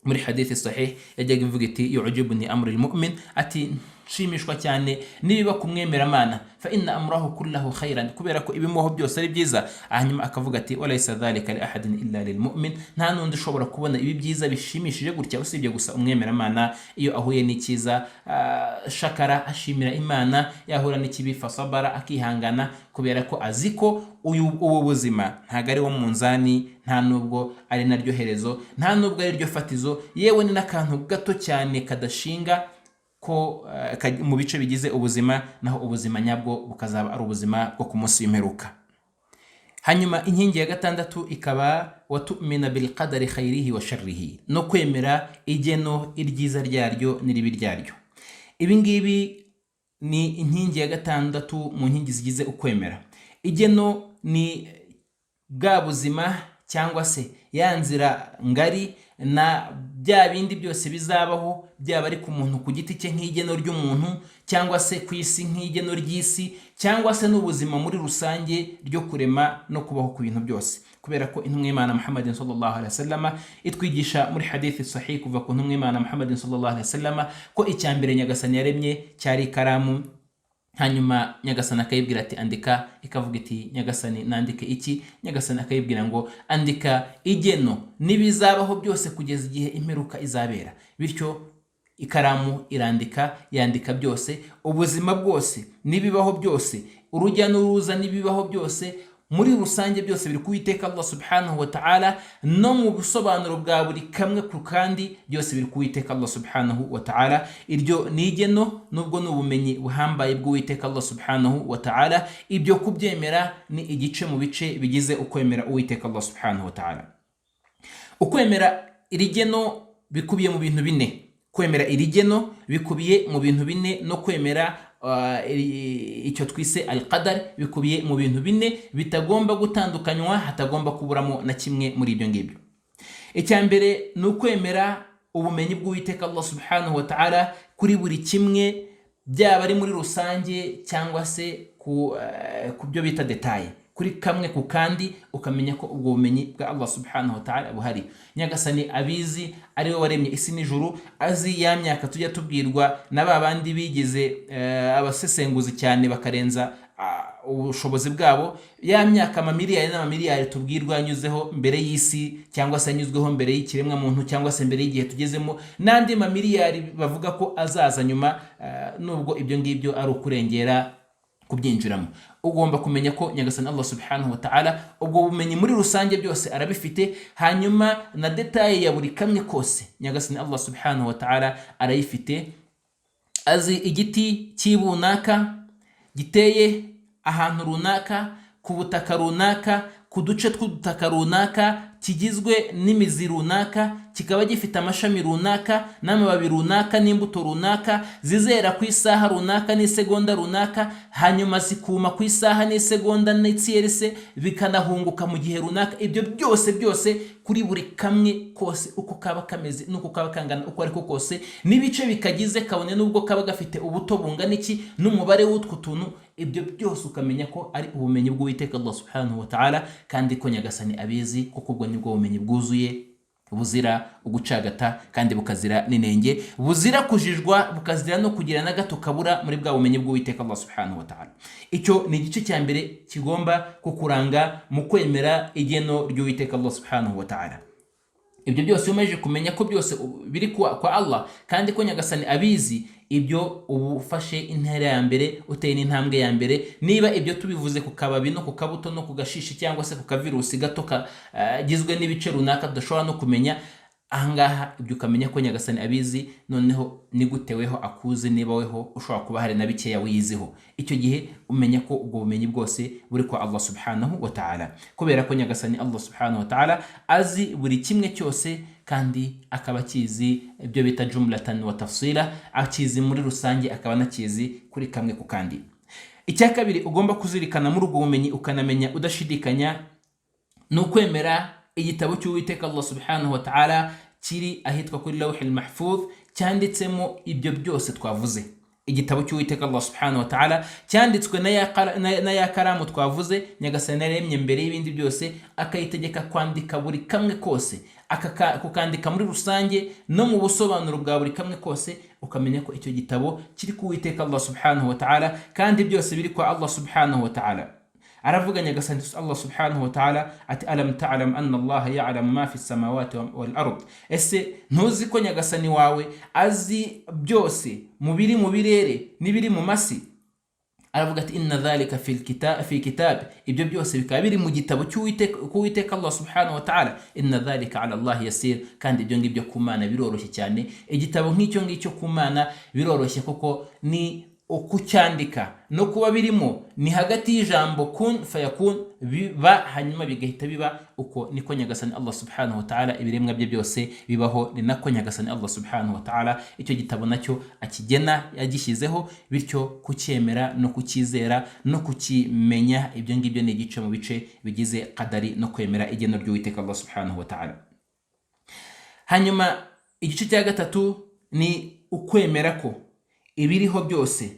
muri hadithi sahih yajyaga ivuga iti yu'jibuni amrul mu'min, ati nshimishwa cyane nibiba kumwemeramana, fa inna amrahu kullahu khairan, kubera ko ibimuho byose ari byiza. Hanyuma akavuga ati walaysa dhalika li ahadin illa lil mu'min, nta nundi ushobora kubona ibi byiza bishimishije gutya usibye gusa umwemeramana. Iyo ahuye n'ikiza shakara, ashimira Imana, yahura n'ikibi fasabara, akihangana, kubera ko azi ko ubu buzima ntago ari wo munzani, nta nubwo ari naryo herezo, nta nubwo ari ryo fatizo, yewe ni n'akantu gato cyane kadashinga ko mu bice bigize ubuzima, naho ubuzima nyabwo bukazaba ari ubuzima bwo ku munsi w'imperuka. Hanyuma inkingi ya gatandatu ikaba watu'mina bil qadari khairihi wa sharrihi, no kwemera igeno iryiza ryaryo n'iribi ryaryo. Ibi ngibi ni inkingi ya gatandatu mu nkingi zigize ukwemera. Igeno ni bwa buzima cyangwa se ya nzira ngari na bya bindi byose bizabaho, byaba ari ku muntu ku giti cye nk'igeno ry'umuntu, cyangwa se ku isi nk'igeno ry'isi, cyangwa se n'ubuzima muri rusange ryo kurema no kubaho ku bintu byose. Kubera ko intumwa y'Imana Muhammadin sallallahu alaihi wasallam itwigisha muri hadithi sahih kuva ku ntumwa y'Imana Muhammadin sallallahu alaihi wasallam ko icyambere Nyagasani yaremye cyari ikaramu, hanyuma Nyagasani akayibwira ati andika, ikavuga iti Nyagasani nandike iki? Nyagasani akayibwira ngo andika igeno nibizabaho byose kugeza igihe imperuka izabera. Bityo ikaramu irandika, yandika byose, ubuzima bwose nibibaho byose, urujya n'uruza nibibaho byose, muri rusange byose biri ku Uwiteka Allah subhanahu wa ta'ala, no mu busobanuro bwa buri kamwe ku kandi byose biri ku Uwiteka Allah subhanahu wa ta'ala. Iryo ni igeno, nubwo n'ubumenyi buhambaye bw'Uwiteka Allah subhanahu wa ta'ala. Ibyo kubyemera ni igice mu bice bigize ukwemera Uwiteka Allah subhanahu wa ta'ala. Ukwemera iri geno bikubiye mu bintu bine. Kwemera iri geno bikubiye mu bintu bine, no kwemera icyo twise al-qadar bikubiye mu bintu bine bitagomba gutandukanywa, hatagomba kuburamo na kimwe muri ibyo ngibyo. Icyambere ni ukwemera ubumenyi bw'Uwiteka Allah subhanahu wa ta'ala kuri buri kimwe, byaba ari muri rusange cyangwa se ku byo bita detaye, kuri kamwe ku kandi ukamenya ko ubwo bumenyi bwa Allah subhanahu wa ta'ala buhari. Nyagasani abizi, ari we waremye isi n'ijuru, azi ya myaka tujya tubwirwa na babandi bigize abasesenguzi cyane bakarenza ubushobozi bwabo, ya myaka amamiliyari n'amamiliyari tubwirwa yanyuzeho mbere y'isi, cyangwa se yanyuzweho mbere y'ikiremwa muntu, cyangwa se mbere y'igihe tugezemo, n'andi mamiliyari bavuga ko azaza nyuma. Nubwo ibyo ngibyo ari ukurengera kubyinjiramo, ugomba kumenya ko Nyagasani Allah subhanahu wa ta'ala ubwo bumenyi muri rusange byose arabifite, hanyuma na detaye ya buri kamwe kose Nyagasani Allah subhanahu wa ta'ala arayifite. Azi igiti cy'ibunaka giteye ahantu runaka ku butaka runaka, ku duce tw'ubutaka runaka, kigizwe n'imizi runaka, kikaba gifite amashami runaka n'amababi runaka n'imbuto runaka, zizera ku isaha runaka n'isegonda runaka, hanyuma zikuma ku isaha n'isegonda n'itsiyerese, bikanahunguka mu gihe runaka. Ibyo byose kuri buri kamwe kose uko kaba kameze n'uko kaba kangana uko ariko kose, n'ibice bikagize kabone n'ubwo kaba gafite ubuto bungana iki n'umubare w'utwo tuntu, ibyo byose ukamenya ko ari ubumenyi bw'Uwiteka Allah subhanahu wa ta'ala, kandi ko Nyagasani abizi, kuko ubwo nibwo bumenyi bwuzuye buzira ugucagata kandi bukazira n'inenge, buzira kujijwa, bukazira no kugira na gato kabura muri bwa bumenyi bw'Uwiteka Allah subhanahu wa ta'ala. Icyo ni igice cya mbere kigomba kukuranga mu kwemera igeno ry'Uwiteka Allah subhanahu wa ta'ala. Ibyo byose umaze kumenya ko byose biri kwa Allah kandi ko Nyagasani abizi, ibyo ubufashe intera ya mbere, uteye n'intambwe ya mbere. Niba ibyo tubivuze ku kababi no ku kabuto no ku gashishi cyangwa se ku kavirusi gato kagizwe n'ibice runaka tudashobora no kumenya, ahangaha ibyo ukamenya ko Nyagasani abizi, noneho niguteweho akuze, niba weho ushobora kuba hari na bikeya wiyiziho, icyo gihe umenya ko ubwo bumenyi bwose buri kwa Allah subhanahu wa ta'ala, kubera ko Nyagasani Allah subhanahu wa ta'ala azi buri kimwe cyose, kandi akaba akizi ibyo bita jumlatan wa tafsila, akizi muri rusange, akaba anakizi kuri kamwe ku kandi. Icya kabiri ugomba kuzirikana muri ubwo bumenyi ukanamenya udashidikanya, ni ukwemera igitabo cy'Uwiteka Allah subhanahu wa ta'ala kiri ahitwa kuri lawhil mahfuz, cyanditsemo ibyo byose twavuze. Igitabo cy'Uwiteka Allah subhanahu wa ta'ala cyanditswe na ya karamu twavuze, Nyagasani yaremye mbere y'ibindi byose, akayitegeka kwandika buri kamwe kose, kukandika muri rusange no mu busobanuro bwa buri kamwe kose, ukamenya ko icyo gitabo kiri ku Uwiteka Allah subhanahu wa ta'ala, kandi byose biri kwa Allah subhanahu wa ta'ala. Aravuga Nyagasani Allah subhanahu wa ta'ala ati alam ta'lam anna Allah ya'lamu ma fi samawati wal ard, ese ntuzi ko Nyagasani wawe azi byose mu biri mu birere n'ibiri mu masi? Aravuga ati inna dhalika fi kitab, ibyo byose bikaba biri mu gitabo cy'Uwiteka Allah subhanahu wa ta'ala. Inna dhalika ala Allah yasir, kandi ibyo ngibyo ku Mana biroroshye cyane. Igitabo nk'icyo ngicyo ku Mana biroroshye, kuko ni ukucyandika no kuba birimo ni hagati y'ijambo kun fayakun, biba hanyuma bigahita biba. Uko niko Nyagasani Allah subhanahu wa ta'ala ibiremwa bye byose bibaho, ni nako Nyagasani Allah subhanahu wa ta'ala icyo gitabo nacyo akigena yagishyizeho. Bityo kucyemera no kukizera no kukimenya, ibyo ngibyo ni igice mu bice bigize qadari no kwemera igeno ry'Uwiteka Allah subhanahu wa ta'ala. Hanyuma igice cya gatatu ni ukwemera ko ibiriho byose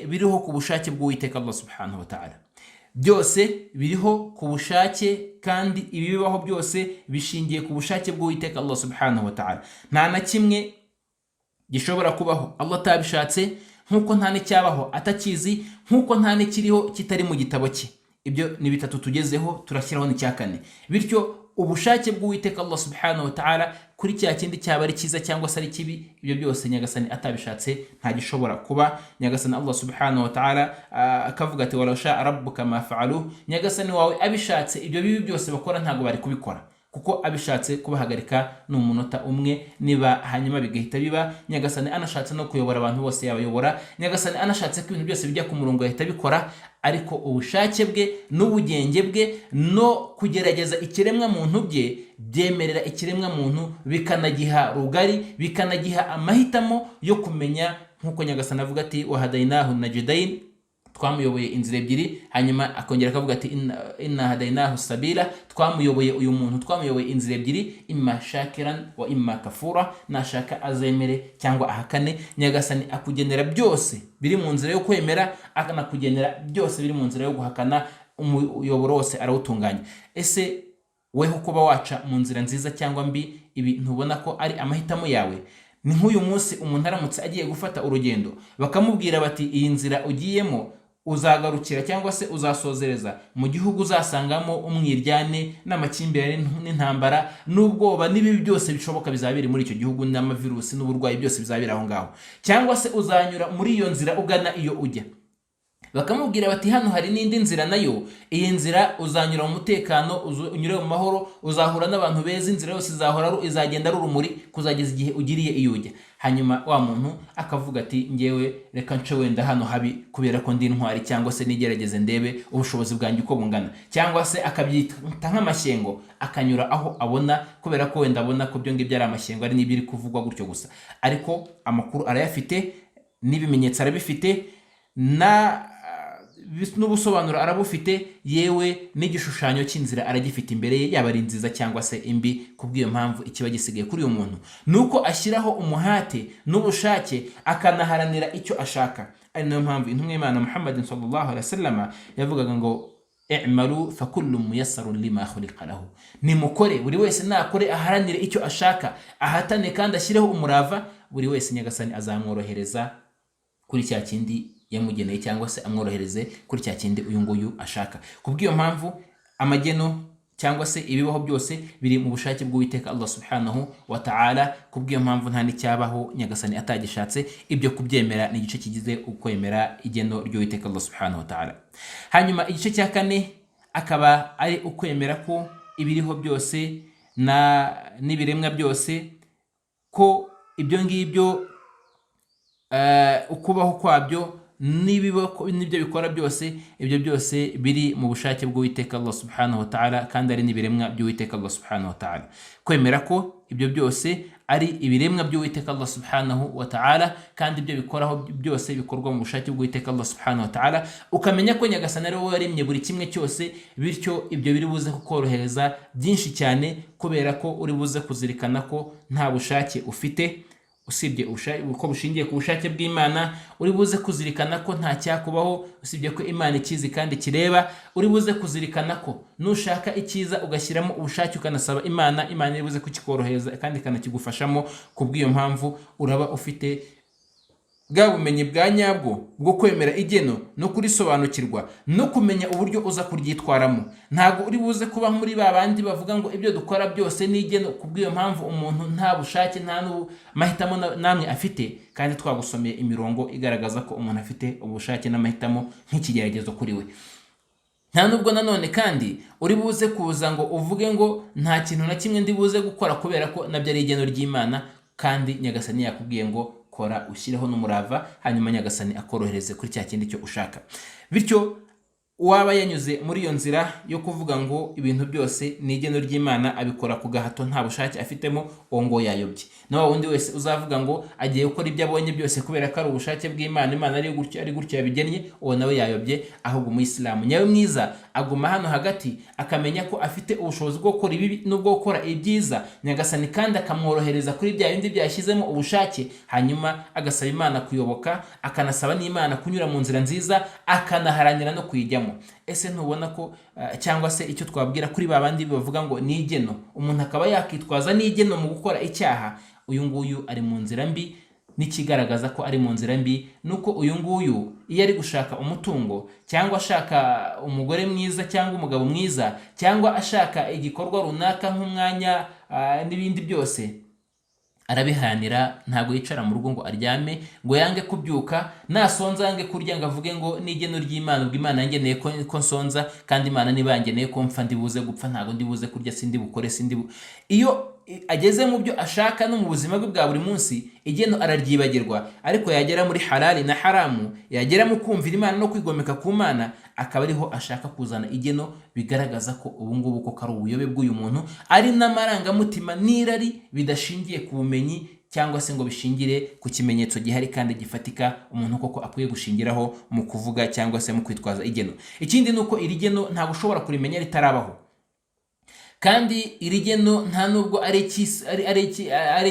biriho ku bushake bw'Uwiteka Allah subhanahu wa ta'ala. Byose biriho ku bushake, kandi ibibaho byose bishingiye ku bushake bw'Uwiteka Allah subhanahu wa ta'ala. Nta na kimwe gishobora kubaho Allah atabishatse, nkuko nta n'icyabaho atakizi, nkuko nta n'ikiriho kitari mu gitabo cye. Ibyo ni bitatu tugezeho, turashyiraho n'icya kane. Bityo ubushake bw'Uwiteka Allah subhanahu wa ta'ala kuri cya kindi cyaba ari cyiza cyangwa se ari kibi, ibyo byose Nyagasani atabishatse nta gishobora kuba. Nyagasani Allah subhanahu wa ta'ala akavuga ati wala sha rabbuka ma fa'alu, Nyagasani wawe abishatse ibyo bibi byose bakora ntago bari kubikora, kuko abishatse kubahagarika n'umunota umwe niba, hanyuma bigahita biba. Nyagasani anashatse no kuyobora abantu bose yabayobora. Nyagasani anashatse ko ibintu byose bijya ku murongo yahita bikora, ariko ubushake bwe n'ubugenge bwe no kugerageza ikiremwa muntu bye byemerera ikiremwa muntu, bikanagiha rugari, bikanagiha amahitamo yo kumenya, nkuko Nyagasani avuga ati wahadainahu najdain, twamuyoboye inzira ebyiri. Hanyuma akongera akavuga ati inna hadainahu sabila, twamuyoboye uyu muntu, twamuyoboye inzira ebyiri, imma shakiran wa imma kafura, nashaka azemere cyangwa ahakane. Nyagasani akugenera byose biri mu nzira yo kwemera, akanakugenera byose biri mu nzira yo guhakana. Umuyoboro wose arawutunganya. Ese weho kuba waca mu nzira nziza cyangwa mbi, ibi ntubona ko ari amahitamo yawe? Ni nk'uyu munsi umuntu aramutse agiye gufata urugendo, bakamubwira bati iyi nzira ugiyemo uzagarukira cyangwa se uzasozereza mu gihugu uzasangamo umwiryane n'amakimbirane n'intambara n'ubwoba n'ibibi byose bishoboka bizabiri muri icyo gihugu, n'amavirusi n'uburwayi byose bizabira aho ngaho, cyangwa se uzanyura muri iyo nzira ugana iyo ujya. bakamubwira bati hano hari n'indi nzira nayo, iyi nzira uzanyura mu mutekano, unyure mu mahoro, uzahura n'abantu beza, inzira yose izagenda ari urumuri kuzageza igihe ugiriye iyo ujya. Hanyuma wa muntu akavuga ati ngewe reka nce wenda hano habi kubera ko ndi intwari, cyangwa se nigerageze ndebe ubushobozi bwanjye uko bungana, cyangwa se akabyita nk'amashyengo akanyura aho abona, kubera ko wenda abona ko byo ngibyo ari amashyengo, ari n'ibiri kuvugwa gutyo gusa, ariko amakuru arayafite n'ibimenyetso arabifite n'ubusobanuro arabufite, yewe n'igishushanyo cy'inzira aragifite imbere ye, yaba ari nziza cyangwa se imbi. Kubw'iyo mpamvu ikiba gisigaye kuri uyu muntu nuko ashyiraho umuhate n'ubushake akanaharanira icyo ashaka. Ari nayo mpamvu intumwa y'Imana Muhammad sallallahu alaihi wasallam yavugaga ngo i'malu fa kullu muyassarun lima khuliqa lahu, nimukore, buri wese nakore aharanire icyo ashaka, ahatane kandi ashyireho umurava, buri wese nyagasani azamworohereza kuri cya kindi yamugeneye, cyangwa se amworohereze kuri cya kindi uyu nguyu ashaka. Kubw'iyo mpamvu amageno cyangwa se ibibaho byose biri mu bushake bw'Uwiteka Allah subhanahu wa ta'ala. Kubw'iyo mpamvu nta n'icyabaho nyagasani atagishatse. Ibyo kubyemera ni igice kigize ukwemera igeno ry'Uwiteka Allah subhanahu wa ta'ala. Hanyuma igice cya kane akaba ari ukwemera ko ibiriho byose n'ibiremwa byose, ko ibyo ngibyo ukubaho kwabyo n'ibyo bikora byose, ibyo byose biri mu bushake bw'Uwiteka Allah subhanahu wa ta'ala, kandi ari n'ibiremwa by'Uwiteka Allah subhanahu wa ta'ala. Kwemera ko ibyo byose ari ibiremwa by'Uwiteka Allah subhanahu wa ta'ala, kandi ibyo bikoraho byose bikorwa mu bushake bw'Uwiteka Allah subhanahu wa ta'ala, ukamenya ko nyagasani ari wowe waremye buri kimwe cyose, bityo ibyo biri buze kukorohereza byinshi cyane, kubera ko uri buze kuzirikana ko nta bushake ufite usibye uko bushingiye ku bushake bw'Imana. Uri buze kuzirikana ko nta cyakubaho usibye ko Imana ikizi kandi kireba. Uri buze kuzirikana ko nushaka icyiza ugashyiramo ubushake ukanasaba Imana, Imana iri buze kukikorohereza kandi ikanakigufashamo. Kubw'iyo mpamvu uraba ufite bwa bumenyi bwa nyabwo bwo kwemera igeno no kurisobanukirwa no kumenya uburyo uza kuryitwaramo. Ntabwo uri buze kuba muri babandi bavuga ngo ibyo dukora byose ni igeno. Kubw'iyo mpamvu umuntu nta bushake nta n'amahitamo namwe afite, kandi twagusomeye imirongo igaragaza ko umuntu afite ubushake n'amahitamo nk'ikigeragezo kuri we. Nta nubwo nanone kandi uri buze kuza ngo uvuge ngo nta kintu na kimwe ndi buze gukora kubera ko nabyo ari igeno ry'Imana, kandi nyagasani yakubwiye ngo kora ushyireho n'umurava, hanyuma nyagasani akorohereze kuri cya kindi cyo ushaka. Bityo uwaba yanyuze muri iyo nzira yo kuvuga ngo ibintu byose ni igeno ry'Imana abikora ku gahato nta bushake afitemo, uwo ngo yayobye. Na wundi wese uzavuga ngo agiye gukora ibyo abonye byose kubera ko ari ubushake bw'Imana, Imana ari gutyo yabigennye, uwo nawe yayobye. Ahubwo umuyisilamu nyawe mwiza aguma hano hagati, akamenya ko afite ubushobozi bwo gukora ibibi n'ubwo gukora ibyiza, nyagasani kandi akamworohereza kuri bya bindi byashyizemo ubushake, hanyuma agasaba Imana kuyoboka, akanasaba n'Imana kunyura mu nzira nziza, akanaharanira no kuyijyamo. Ese ntubona ko cyangwa se icyo twabwira kuri babandi bavuga ngo ni igeno, umuntu akaba yakitwaza n'igeno mu gukora icyaha, uyu nguyu ari mu nzira mbi. N'ikigaragaza ko ari mu nzira mbi nuko uyu nguyu iyo ari gushaka umutungo, cyangwa ashaka umugore mwiza cyangwa umugabo mwiza, cyangwa ashaka igikorwa runaka nk'umwanya n'ibindi byose, arabihanira. Ntabwo yicara mu rugo ngo aryame, ngo yange kubyuka, nasonza yange kurya ngo avuge ngo ni igeno ry'Imana, ubwo Imana yangeneye ko nsonza, kandi Imana niba yangeneye ko mpfa ndibuze gupfa, ntabwo ndibuze kurya, sindi bukore, iyo ageze mu byo ashaka no mu buzima bwe bwa buri munsi, igeno araryibagirwa. Ariko yagera muri halali na haramu, yagera mu kumvira Imana no kwigomeka ku Mana, akaba ariho ashaka kuzana igeno. Bigaragaza ko ubu ngubu ko ari ubuyobe bw'uyu muntu, ari n'amarangamutima n'irari bidashingiye ku bumenyi, cyangwa se ngo bishingire ku kimenyetso gihari kandi gifatika umuntu koko akwiye gushingiraho mu kuvuga cyangwa se mu kwitwaza igeno. Ikindi nuko iri geno ntabwo ushobora kurimenya ritarabaho, kandi iri geno nta nubwo ari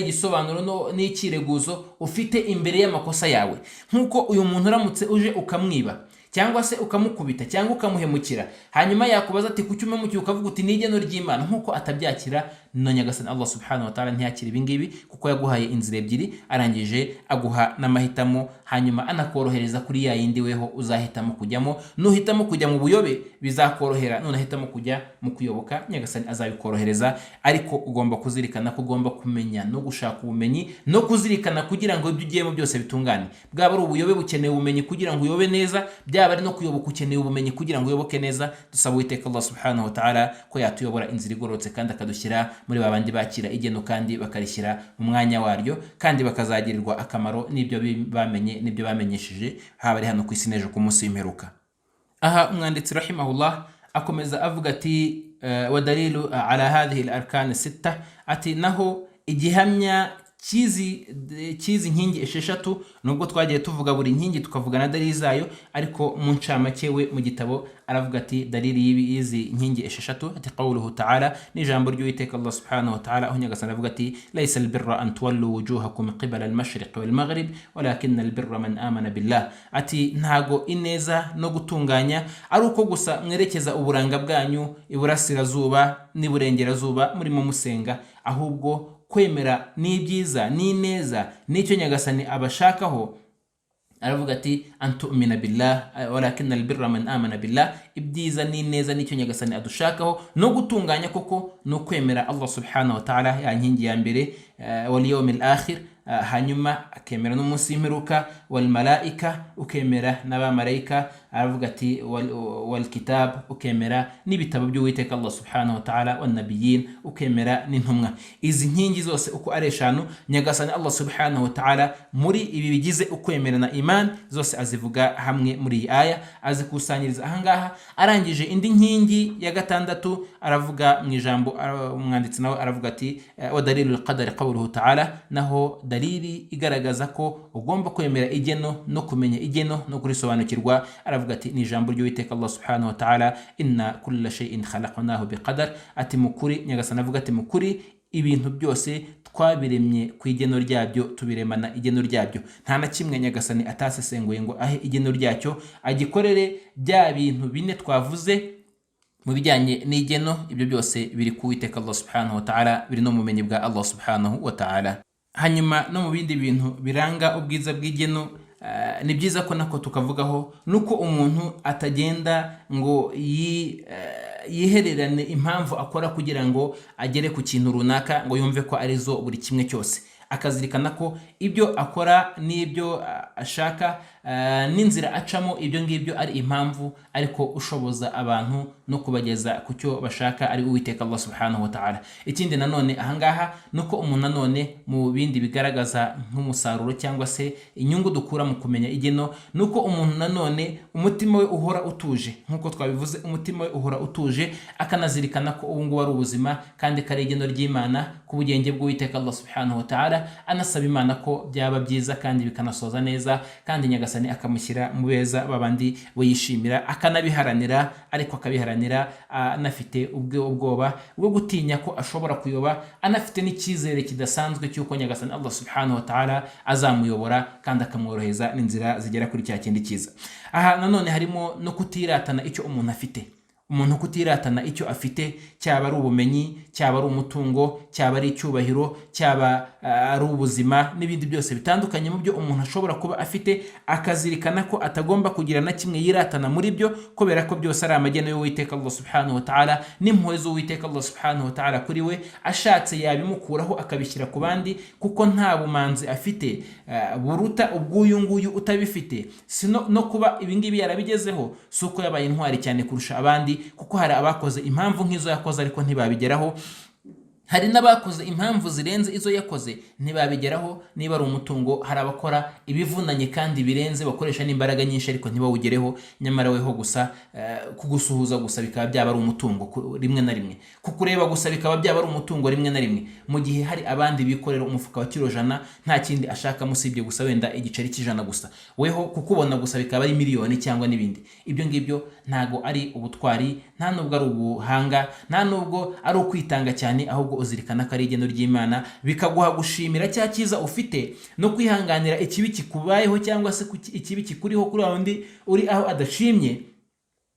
igisobanuro n'ikireguzo ufite imbere y'amakosa yawe. Nk'uko uyu muntu uramutse uje ukamwiba, cyangwa se ukamukubita, cyangwa ukamuhemukira, hanyuma yakubaza ati kuki umemukiye, ukavuga uti ni igeno ry'Imana, nk'uko atabyakira no nyagasani Allah subhanahu wa ta'ala ntiyakira ibingibi kuko yaguhaye inzira ebyiri arangije aguha n'amahitamo hanyuma anakorohereza kuri ya yindi weho uzahitamo kujyamo. Nuhitamo kujya mu buyobe bizakorohera, nunahitamo kujya mu kuyoboka nyagasani azabikorohereza. Ariko ugomba kuzirikana ko ugomba kumenya no gushaka ubumenyi no kuzirikana kugira ngo ibyo ugiyemo byose bitungane. Bwaba ari ubuyobe bukeneye ubumenyi kugira ngo uyobe neza, byaba ari no kuyoboka ukeneye ubumenyi kugira ngo uyoboke neza. Dusaba Uwiteka Allah subhanahu wa ta'ala ko yatuyobora inzira igororotse kandi akadushyira muri babandi bakira igeno kandi bakarishyira mu mwanya waryo kandi bakazagirirwa akamaro n'ibyo bamenye n'ibyo bamenyesheje haba ari hano ku isi n'ejo ku munsi w'imperuka. Aha umwanditsi rahimahullah akomeza avuga ati wa dalilu ala hadhihi al-arkan sita, ati naho igihamya kizi nkingi esheshatu, nubwo twagiye tuvuga buri nkingi tukavuga na dalili zayo, ariko mu ncamake we mu gitabo aravuga ati dalili y'izi nkingi esheshatu ati qawluhu ta'ala, ni ijambo ry'Uwiteka Allah subhanahu wa ta'ala aho nyagasani avuga ati laysa albirra an tuwallu wujuhakum qibala almashriq walmaghrib walakin albirra man amana billah, ati ntago ineza no gutunganya ari uko gusa mwerekeza uburanga bwanyu iburasirazuba n'iburengerazuba murimo musenga, ahubwo kwemera n'ibyiza n'ineza n'icyo nyagasani abashakaho. Aravuga ati antu'mina billah walakin albirra man amana billah, ibyiza n'ineza n'icyo nyagasani adushakaho no gutunganya koko no kwemera Allah subhanahu wa ta'ala, ya nkingi ya mbere wal yawmil akhir, hanyuma akemera n'umunsi w'imperuka, wal malaika ukemera n'abamarayika. Aravuga ati wal kitab ukemera n'ibitabo by'Uwiteka Allah subhanahu wa ta'ala, wan nabiyyin ukemera n'intumwa. Izi nkingi zose uko ari eshanu nyagasani Allah subhanahu wa ta'ala muri ibi bigize ukwemera na iman zose azivuga hamwe muri iyi aya, azikusanyiriza ahangaha. Arangije indi nkingi ya gatandatu aravuga mu ijambo umwanditsi nawe aravuga ati wa dalilul qadari qawluhu ta'ala, naho dalili igaragaza ko ugomba kwemera igeno no kumenya igeno no kurisobanukirwa. Aravuga ati ni ijambo ry'Uwiteka Allah subhanahu wa ta'ala, inna kulla shay'in khalaqnahu biqadar, ati mukuri nyagasani avuga ati mukuri ibintu byose twabiremye ku igeno ryabyo, tubiremana igeno ryabyo. Nta na kimwe nyagasani atasesenguye ngo ahe igeno ryacyo agikorere bya bintu bine twavuze mu bijyanye n'igeno. Ibyo byose biri ku Uwiteka Allah subhanahu wa ta'ala, biri no mu bumenyi bwa Allah subhanahu wa ta'ala. Hanyuma no mu bindi bintu biranga ubwiza bw'igeno ni byiza ko nako tukavugaho nuko umuntu atagenda ngo yihererane impamvu akora kugira ngo agere ku kintu runaka ngo yumve ko arizo buri kimwe cyose. Akazirikana ko ibyo akora n'ibyo ashaka n'inzira acamo ibyo ngibyo ari impamvu, ariko ushoboza abantu no kubageza ku cyo bashaka ari Uwiteka Allah subhanahu wa ta'ala. Ikindi nanone ahangaha nuko umuntu nanone mu bindi bigaragaza nk'umusaruro cyangwa se inyungu dukura mu kumenya igeno, nuko umuntu nanone umutima we uhora utuje, nkuko twabivuze umutima we uhora utuje, akanazirikana ko ubu ngubu ari ubuzima kandi kari igeno ry'Imana ku bugenge bw'Uwiteka Allah subhanahu wa ta'ala, anasaba Imana ko byaba byiza kandi bikanasoza neza, kandi nyagasani akamushyira mu beza babandi we yishimira, akanabiharanira, ariko akabiharanira anafite ubwoba bwo gutinya ko ashobora kuyoba, anafite n'icyizere kidasanzwe cy'uko nyagasani Allah subhanahu wa ta'ala azamuyobora kandi akamworoheza n'inzira zigera kuri cya kindi cyiza. Aha nanone harimo no kutiratana icyo umuntu afite. Umuntu kutiratana icyo afite, cyaba ari ubumenyi, cyaba ari umutungo, cyaba ari icyubahiro, cyaba ari ubuzima n'ibindi byose bitandukanye mu byo umuntu ashobora kuba afite, akazirikana ko atagomba kugira na kimwe yiratana muri byo, kubera ko byose ari amageno y'Uwiteka Allah subhanahu wa ta'ala n'impuhwe z'Uwiteka Allah subhanahu wa ta'ala kuri we. Ashatse yabimukuraho akabishyira ku bandi, kuko nta bumanzi afite buruta ubw'uyu nguyu utabifite. No kuba ibingibi yarabigezeho si uko yabaye intwari cyane kurusha abandi, kuko hari abakoze impamvu nk'izo yakoze ariko ntibabigeraho. Hari n'abakoze impamvu zirenze izo yakoze ntibabigeraho. Niba ari umutungo, hari abakora ibivunanye kandi birenze, bakoresha n'imbaraga nyinshi ariko ntibawugereho, nyamara weho gusa kugusuhuza gusa bikaba byaba ari umutungo rimwe na rimwe, kukureba gusa bikaba byaba ari umutungo rimwe na rimwe, mu gihe hari abandi bikorera umufuka wa kilo jana nta kindi ashaka musibye gusa wenda igiceri cy'ijana gusa, weho kukubona gusa bikaba ari miliyoni cyangwa n'ibindi. Ibyo ngibyo ntago ari ubutwari, nta nubwo ari ubuhanga, nta nubwo ari ukwitanga cyane, ahubwo uzirikana ko ari igeno ry'Imana, bikaguha gushimira cya cyiza ufite no kwihanganira ikibi kikubayeho cyangwa se ikibi kikuriho kuri wundi uri aho adashimye.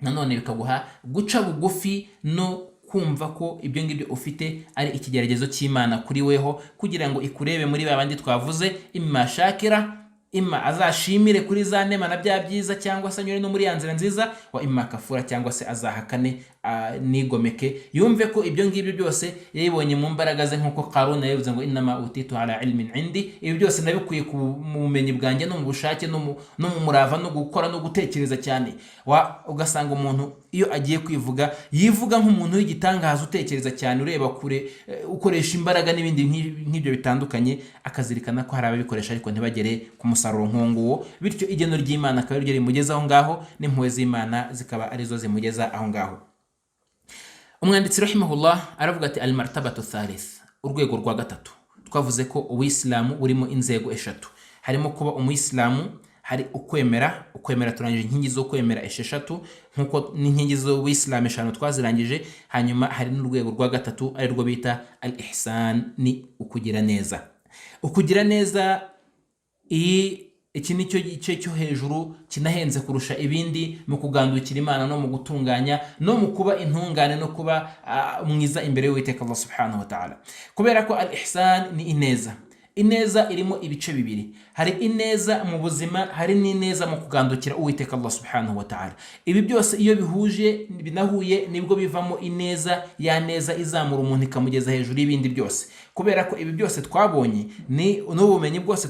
Nanone bikaguha guca bugufi no kumva ko ibyo ngibyo ufite ari ikigeragezo cy'Imana kuri weho, kugira ngo ikurebe muri babandi twavuze, imma shakira, imma azashimire kuri za nema na bya byiza, cyangwa se anyure no muri ya nzira nziza, wa imma kafura, cyangwa se azahakane nigomeke, yumve ko ibyo ngibyo byose yayibonye mu mbaraga ze, nkuko Qaruna yavuze ngo innama utitu ala ilmin indi, ibi byose nabikuye ku bumenyi bwanjye no mu bushake no mu murava no gukora no gutekereza cyane. Ugasanga umuntu iyo agiye kwivuga yivuga nk'umuntu w'igitangaza, utekereza cyane, ureba kure, ukoresha imbaraga n'ibindi nk'ibyo bitandukanye, akazirikana ko hari ababikoresha ariko ntibagere ku musaruro nk'uwo, bityo igeno ry'Imana akaba ryo rimugeza aho ngaho, n'impuhwe z'Imana zikaba arizo zimugeza aho ngaho. Umwanditsi rahimahullah aravuga ati al-martabatu thalith, urwego rwa gatatu. Twavuze ko uwisilamu urimo inzego eshatu, harimo kuba umuyisilamu, hari ukwemera turangije inkingi zo kwemera esheshatu, nkuko n'inkingi zo wisilamu eshanu twazirangije. Hanyuma hari n'urwego rwa gatatu ari rwo bita al-ihsan, ni ukugira neza. Ukugira neza, iki nicyo gice cyo hejuru kinahenze kurusha ibindi mu kugandukira Imana no mu gutunganya no mu kuba intungane no kuba mwiza imbere y'Uwiteka Allah subhanahu wa ta'ala, kubera ko al-ihsan ni ineza. Ineza irimo ibice bibiri, hari ineza mu buzima, hari n'ineza mu kugandukira Uwiteka Allah subhanahu wa ta'ala. Ibi byose iyo bihuje binahuye nibwo bivamo ineza, ya neza izamura umuntu ikamugeza hejuru y'ibindi byose, kubera ko ibi byose twabonye ni n'ubumenyi bwose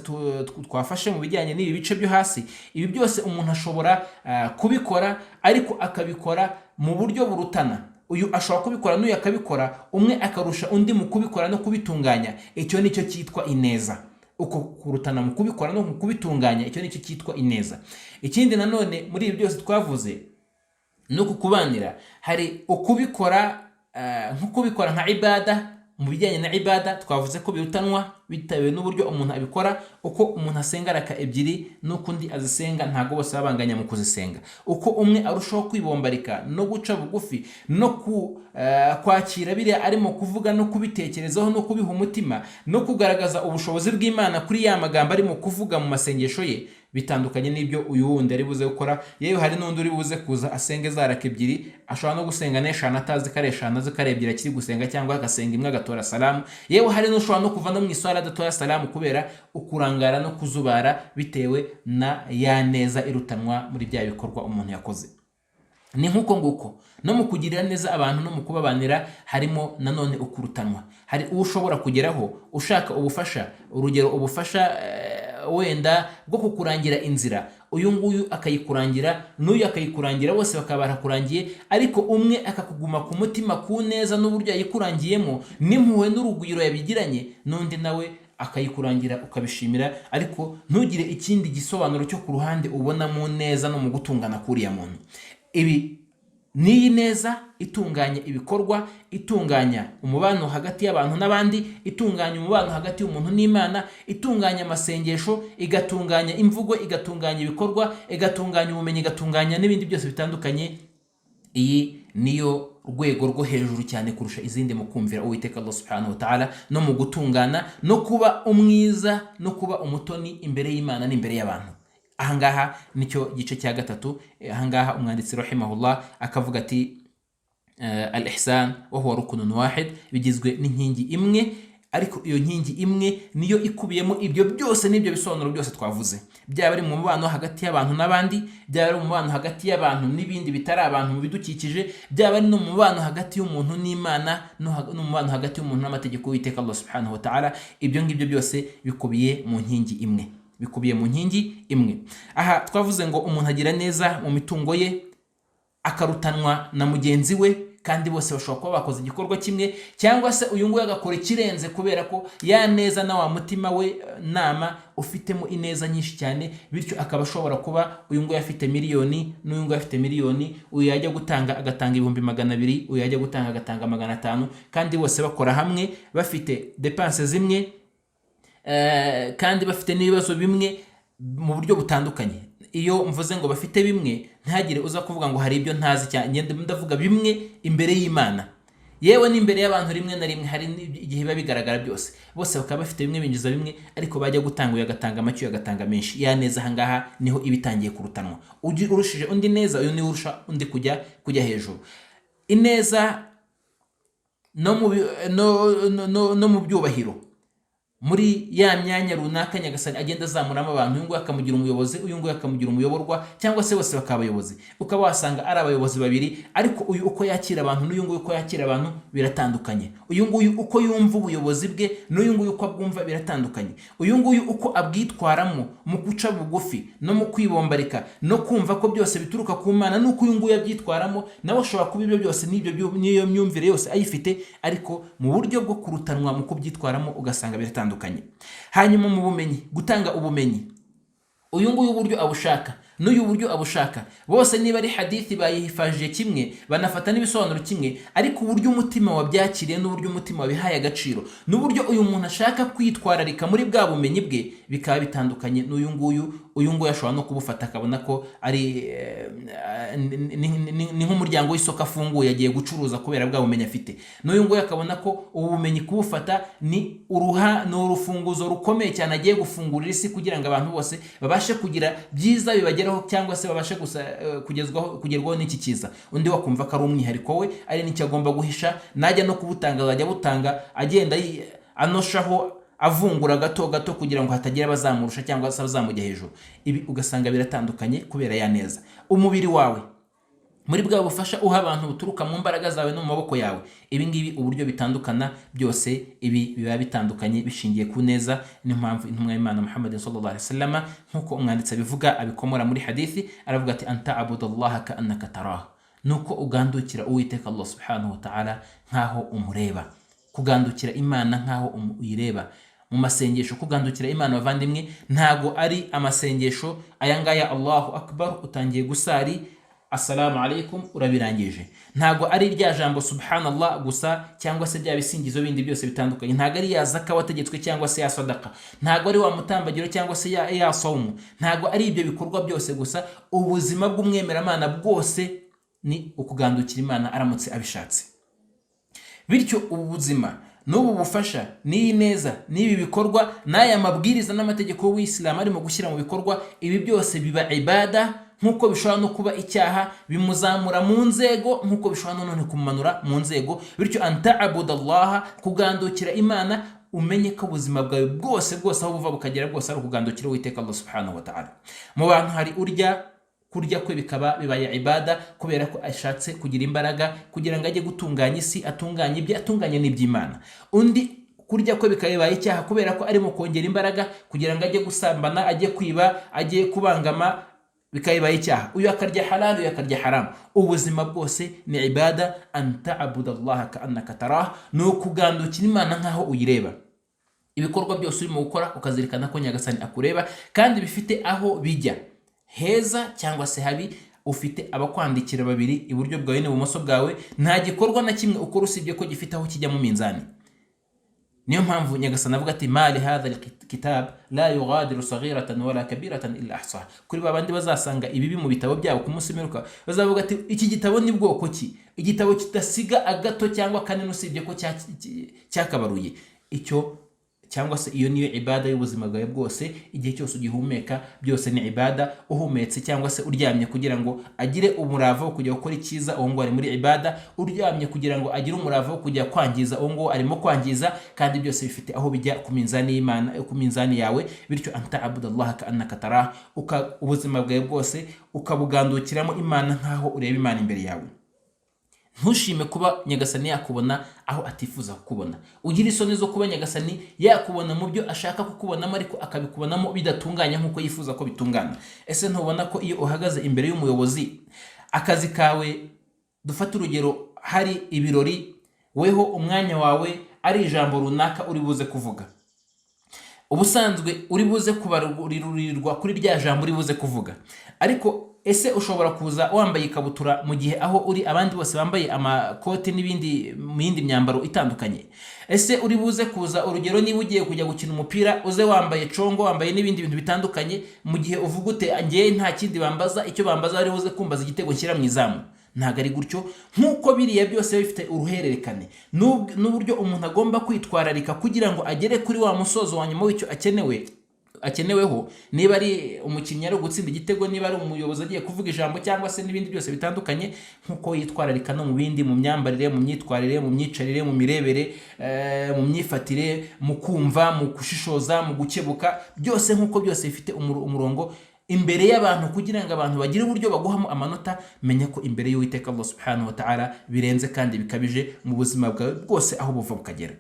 twafashe mu bijyanye n'ibi bice byo hasi. Ibi byose umuntu ashobora kubikora, ariko akabikora mu buryo burutana. Uyu ashobora kubikora n'uyu akabikora, umwe akarusha undi mu kubikora no kubitunganya, icyo nicyo cyitwa ineza. Uko kurutana mu kubikora no mu kubitunganya, icyo nicyo cyitwa ineza. Ikindi nanone muri ibi byose twavuze no kukubanira, hari ukubikora nk'ukubikora nka ibada. Mu bijyanye na ibada twavuze ko birutanwa bitewe n'uburyo umuntu abikora. Uko umuntu asenga raka ebyiri n'uko undi azisenga ntago bose babanganya mu kuzisenga. Uko umwe arushaho kwibombarika no guca bugufi no kwakira biriya arimo kuvuga no kubitekerezaho no kubiha umutima no kugaragaza ubushobozi bw'Imana kuri ya magambo arimo kuvuga mu masengesho ye, bitandukanye n'ibyo uyu wundi ari buze gukora. Yewe hari n'undi uri buze kuza asenge za raka ebyiri, ashobora no gusenga n'eshanu atazi ko ari eshanu, azi ko ari ebyiri akiri gusenga, cyangwa agasenga imwe agatora salamu. Yewe hari n'ushobora no kuva no mu iswara adatora salamu, kubera ukurangara no kuzubara bitewe na ya neza irutanwa muri bya bikorwa umuntu yakoze. Ni nkuko nguko no mu kugirira neza abantu no mu kubabanira harimo nanone ukurutanwa. Hari ushobora kugeraho ushaka ubufasha, urugero ubufasha wenda bwo kukurangira inzira, uyu nguyu akayikurangira n'uyu akayikurangira, bose bakaba barakurangiye, ariko umwe akakuguma ku mutima ku neza n'uburyo yayikurangiyemo n'impuhwe n'urugwiro yabigiranye, n'undi nawe akayikurangira ukabishimira, ariko ntugire ikindi gisobanuro cyo ku ruhande ubona mu neza no mu gutungana kuriya muntu. Ibi ni neza itunganya ibikorwa, itunganya umubano hagati y'abantu n'abandi, itunganya umubano hagati y'umuntu n'Imana, itunganya amasengesho, igatunganya imvugo, igatunganya ibikorwa, igatunganya ubumenyi, igatunganya n'ibindi byose bitandukanye. Iyi niyo rwego rwo hejuru cyane kurusha izindi mu kumvira Uwiteka Allah subhanahu wa ta'ala no mu gutungana no kuba umwiza no kuba umutoni imbere y'Imana n'imbere y'abantu. Ahangaha nicyo gice cya gatatu. Ahangaha umwanditsi rahimahullah akavuga ati al-ihsan wa huwa rukunun wahid, bigizwe n'inkingi imwe, ariko iyo nkingi imwe niyo ikubiyemo ibyo byose n'ibyo bisobanuro byose twavuze, byaba ari mu mubano hagati y'abantu n'abandi, byaba ari mu mubano hagati y'abantu n'ibindi bitari abantu mu bidukikije, byaba ari no mu mubano hagati y'umuntu n'Imana, no mu mubano hagati y'umuntu n'amategeko y'Uwiteka Allah subhanahu wa ta'ala. Ibyo ngibyo byose bikubiye mu nkingi imwe, bikubiye mu nkingi imwe. Aha twavuze ngo umuntu agira neza mu mitungo ye, akarutanwa na mugenzi we, kandi bose bashobora kuba bakoze igikorwa kimwe, cyangwa se uyu nguyu agakora ikirenze, kubera ko ya neza na wa mutima we nama ufitemo ineza nyinshi cyane, bityo akaba ashobora kuba uyu nguyu afite miliyoni n'uyu nguyu afite miliyoni, uyu yajya gutanga agatanga 200,000, uyu yajya gutanga agatanga 500, kandi bose bakora hamwe bafite dépenses zimwe, kandi bafite n'ibibazo bimwe mu buryo butandukanye. Iyo mvuze ngo bafite bimwe, ntagire uza kuvuga ngo hari ibyo ntazi cyane, ndavuga bimwe imbere y'Imana, yewe n'imbere y'abantu rimwe na rimwe hari igihe biba bigaragara byose. Bose bakaba bafite bimwe, binjiza bimwe, ariko bajya gutanga uyu agatanga make, uyu agatanga menshi. Ya neza ahangaha niho ibitangiye kurutanwa. Urushije undi neza, uyu niwe urusha undi kujya hejuru. Ineza no mu byubahiro, muri ya myanya runaka nyagasani agenda azamuramo abantu, uyu nguyu akamugira umuyobozi, uyu nguyu akamugira umuyoborwa, cyangwa se bose bakaba abayobozi. Ukaba wasanga ari abayobozi babiri, ariko uyu uko yakira abantu n'uyu nguyu uko yakira abantu biratandukanye. Uyu nguyu uko yumva ubuyobozi bwe n'uyu nguyu uko abwumva biratandukanye. Uyu nguyu uko abwitwaramo mu guca bugufi no mu kwibombarika no kumva ko byose bituruka ku Mana, nuko uyu nguyu abyitwaramo nawe ashobora kuba ibyo byose n'iyo myumvire yose ayifite, ariko mu buryo bwo kurutanwa mu kubyitwaramo ugasanga biratandukanye. Hanyuma mu bumenyi, gutanga ubumenyi, uyu nguyu uburyo abushaka n'uyu buryo abushaka, bose niba ari hadithi bayihifajije kimwe, banafata n'ibisobanuro kimwe, ariko uburyo umutima wabyakiriye n'uburyo umutima wabihaye agaciro n'uburyo uyu muntu ashaka kwitwararika muri bwa bumenyi bwe bikaba bitandukanye n'uyu nguyu. Uyu nguyu ashobora no kubufata akabona ko ari ni nk'umuryango w'isoko afunguye agiye gucuruza kubera bwa bumenyi afite. N'uyu nguyu akabona ko ubu bumenyi kubufata ni urufunguzo rukomeye cyane agiye gufungurira isi kugira ngo abantu bose babashe kugira byiza bibageraho, cyangwa se babashe kugerwaho n'iki cyiza. Undi wakumva ko ari umwihariko we, ari n'icyo agomba guhisha, najya no kubutanga azajya butanga agenda anoshaho, avungura gato gato kugira ngo hatagira abazamurusha cyangwa se abazamujya hejuru. Ibi ugasanga biratandukanye kubera ya neza. Umubiri wawe, muri bwa bufasha uha abantu buturuka mu mbaraga zawe no mu maboko yawe, ibi ngibi uburyo bitandukana byose ibi biba bitandukanye bishingiye ku neza. Ni mpamvu intumwa y'Imana Muhammad sallallahu alaihi wasallam nkuko umwanditsi abivuga abikomora muri hadithi, aravuga ati anta abudallaha ka annaka tarahu, nuko ugandukira Uwiteka Allah subhanahu wa ta'ala nkaho umureba. Kugandukira Imana nkaho uyireba mu masengesho. Kugandukira Imana bavandimwe ntago ari amasengesho aya ngaya Allahu akbar utangiye gusari assalamu alaikum urabirangije, ntago ari rya jambo subhanallah gusa cyangwa se bya bisingizo bindi byose bitandukanye, ntago ari ya zaka wategetswe cyangwa se ya sadaka, ntago ari wa mutambagiro cyangwa se ya saumu, ntago ari ibyo bikorwa byose gusa. Ubuzima bw'umwemeramana bwose ni ukugandukira Imana aramutse abishatse. Bityo ubu buzima n'ubu bufasha n'iyi neza n'ibi bikorwa n'aya mabwiriza n'amategeko y'Uwisilamu arimo gushyira mu bikorwa, ibi byose biba ibada, nkuko bishobora no kuba icyaha, bimuzamura mu nzego nkuko bishobora none kumanura mu nzego. Bityo anta abudallaha, kugandukira Imana, umenye ko ubuzima bwawe bwose aho buva bukagera bwose ari ukugandukira Uwiteka Allah subhanahu wa ta'ala. Mu bantu hari kurya kwe bikaba bibaye ibada kubera ko ashatse kugira imbaraga kugira ngo ajye gutunganya isi, atunganye n'iby'Imana. Undi kurya kwe bikaba bibaye icyaha kubera ko arimo kongera imbaraga kugira ngo ajye gusambana, ajye kwiba, ajye kubangama, bikaba bibaye icyaha. Uyu akarya halal, uyu akarya haram. Ubuzima bwose ni ibada. anta abudallaha ka annaka tarah, ni ukugandukira Imana nkaho uyireba. Ibikorwa byose urimo gukora ukazirikana ko nyagasani akureba kandi bifite aho bijya, heza cyangwa se habi. Ufite abakwandikira babiri iburyo bwawe n'ibumoso bwawe, nta gikorwa na kimwe ukora usibye ko gifite aho kijya mu minzani. Niyo mpamvu nyagasani avuga ati mali hadha alkitab la yughadiru saghiratan wala kabiratan illa ahsaha. Kuri babandi bazasanga ibibi mu bitabo byabo ku munsi w'imperuka bazavuga ati iki gitabo ni bwoko ki? Igitabo kidasiga agato cyangwa kanini usibye ko cyakabaruye. Icyo cyangwa se iyo niyo ibada y'ubuzima bwawe bwose. Igihe cyose ugihumeka byose ni ibada. Uhumetse cyangwa se uryamye kugira ngo agire umurava wo kujya gukora icyiza, uwo ngo ari muri ibada. Uryamye kugira ngo agire umurava wo kujya kwangiza, uwo ngo arimo kwangiza. Kandi byose bifite aho bijya ku minzani y'Imana, ku minzani yawe. Bityo anta abudallaha ka annaka tarah, ubuzima bwawe bwose ukabugandukiramo Imana nkaho ureba Imana imbere yawe. Ntushime kuba nyagasani yakubona aho atifuza kukubona. Ugira isoni zo kuba nyagasani yakubona mu byo ashaka kukubonamo ariko akabikubonamo bidatunganya nkuko yifuza ko bitungana. Ese ntubona ko iyo uhagaze imbere y'umuyobozi, akazi kawe, dufata urugero, hari ibirori, weho umwanya wawe ari ijambo runaka uri buze kuvuga, ubusanzwe uri buze kubarurirwa kuri rya jambo uri buze kuvuga. Ariko ese ushobora kuza wambaye ikabutura mu gihe aho uri abandi bose bambaye amakoti n'ibindi mu yindi myambaro itandukanye? Ese uri buze kuza, urugero, niba ugiye kujya gukina umupira uze wambaye congo, wambaye n'ibindi bintu bitandukanye, mu gihe uvuga ute ngiye nta kindi bambaza, icyo bambaza ari buze kumbaza igitego nshyira mu izamu? Ntago ari gutyo. Nkuko biriya byose bifite uruhererekane n'uburyo umuntu agomba kwitwararika kugira ngo agere kuri wa musozo wa nyuma w'icyo akenewe akeneweho, niba ari umukinnyi ari gutsinda igitego, niba ari umuyobozi agiye kuvuga ijambo, cyangwa se n'ibindi byose bitandukanye, nk'uko yitwararika no mu bindi, mu myambarire, mu myitwarire, mu myicarire, mu mirebere, mu myifatire, mu kumva, mu gushishoza, mu gukebuka, byose nk'uko byose bifite umurongo imbere y'abantu, kugira ngo abantu bagire uburyo baguhamo amanota. Menya ko imbere y'Uwiteka Allah subhanahu wa ta'ala birenze kandi bikabije mu buzima bwawe bwose aho buva bukagera.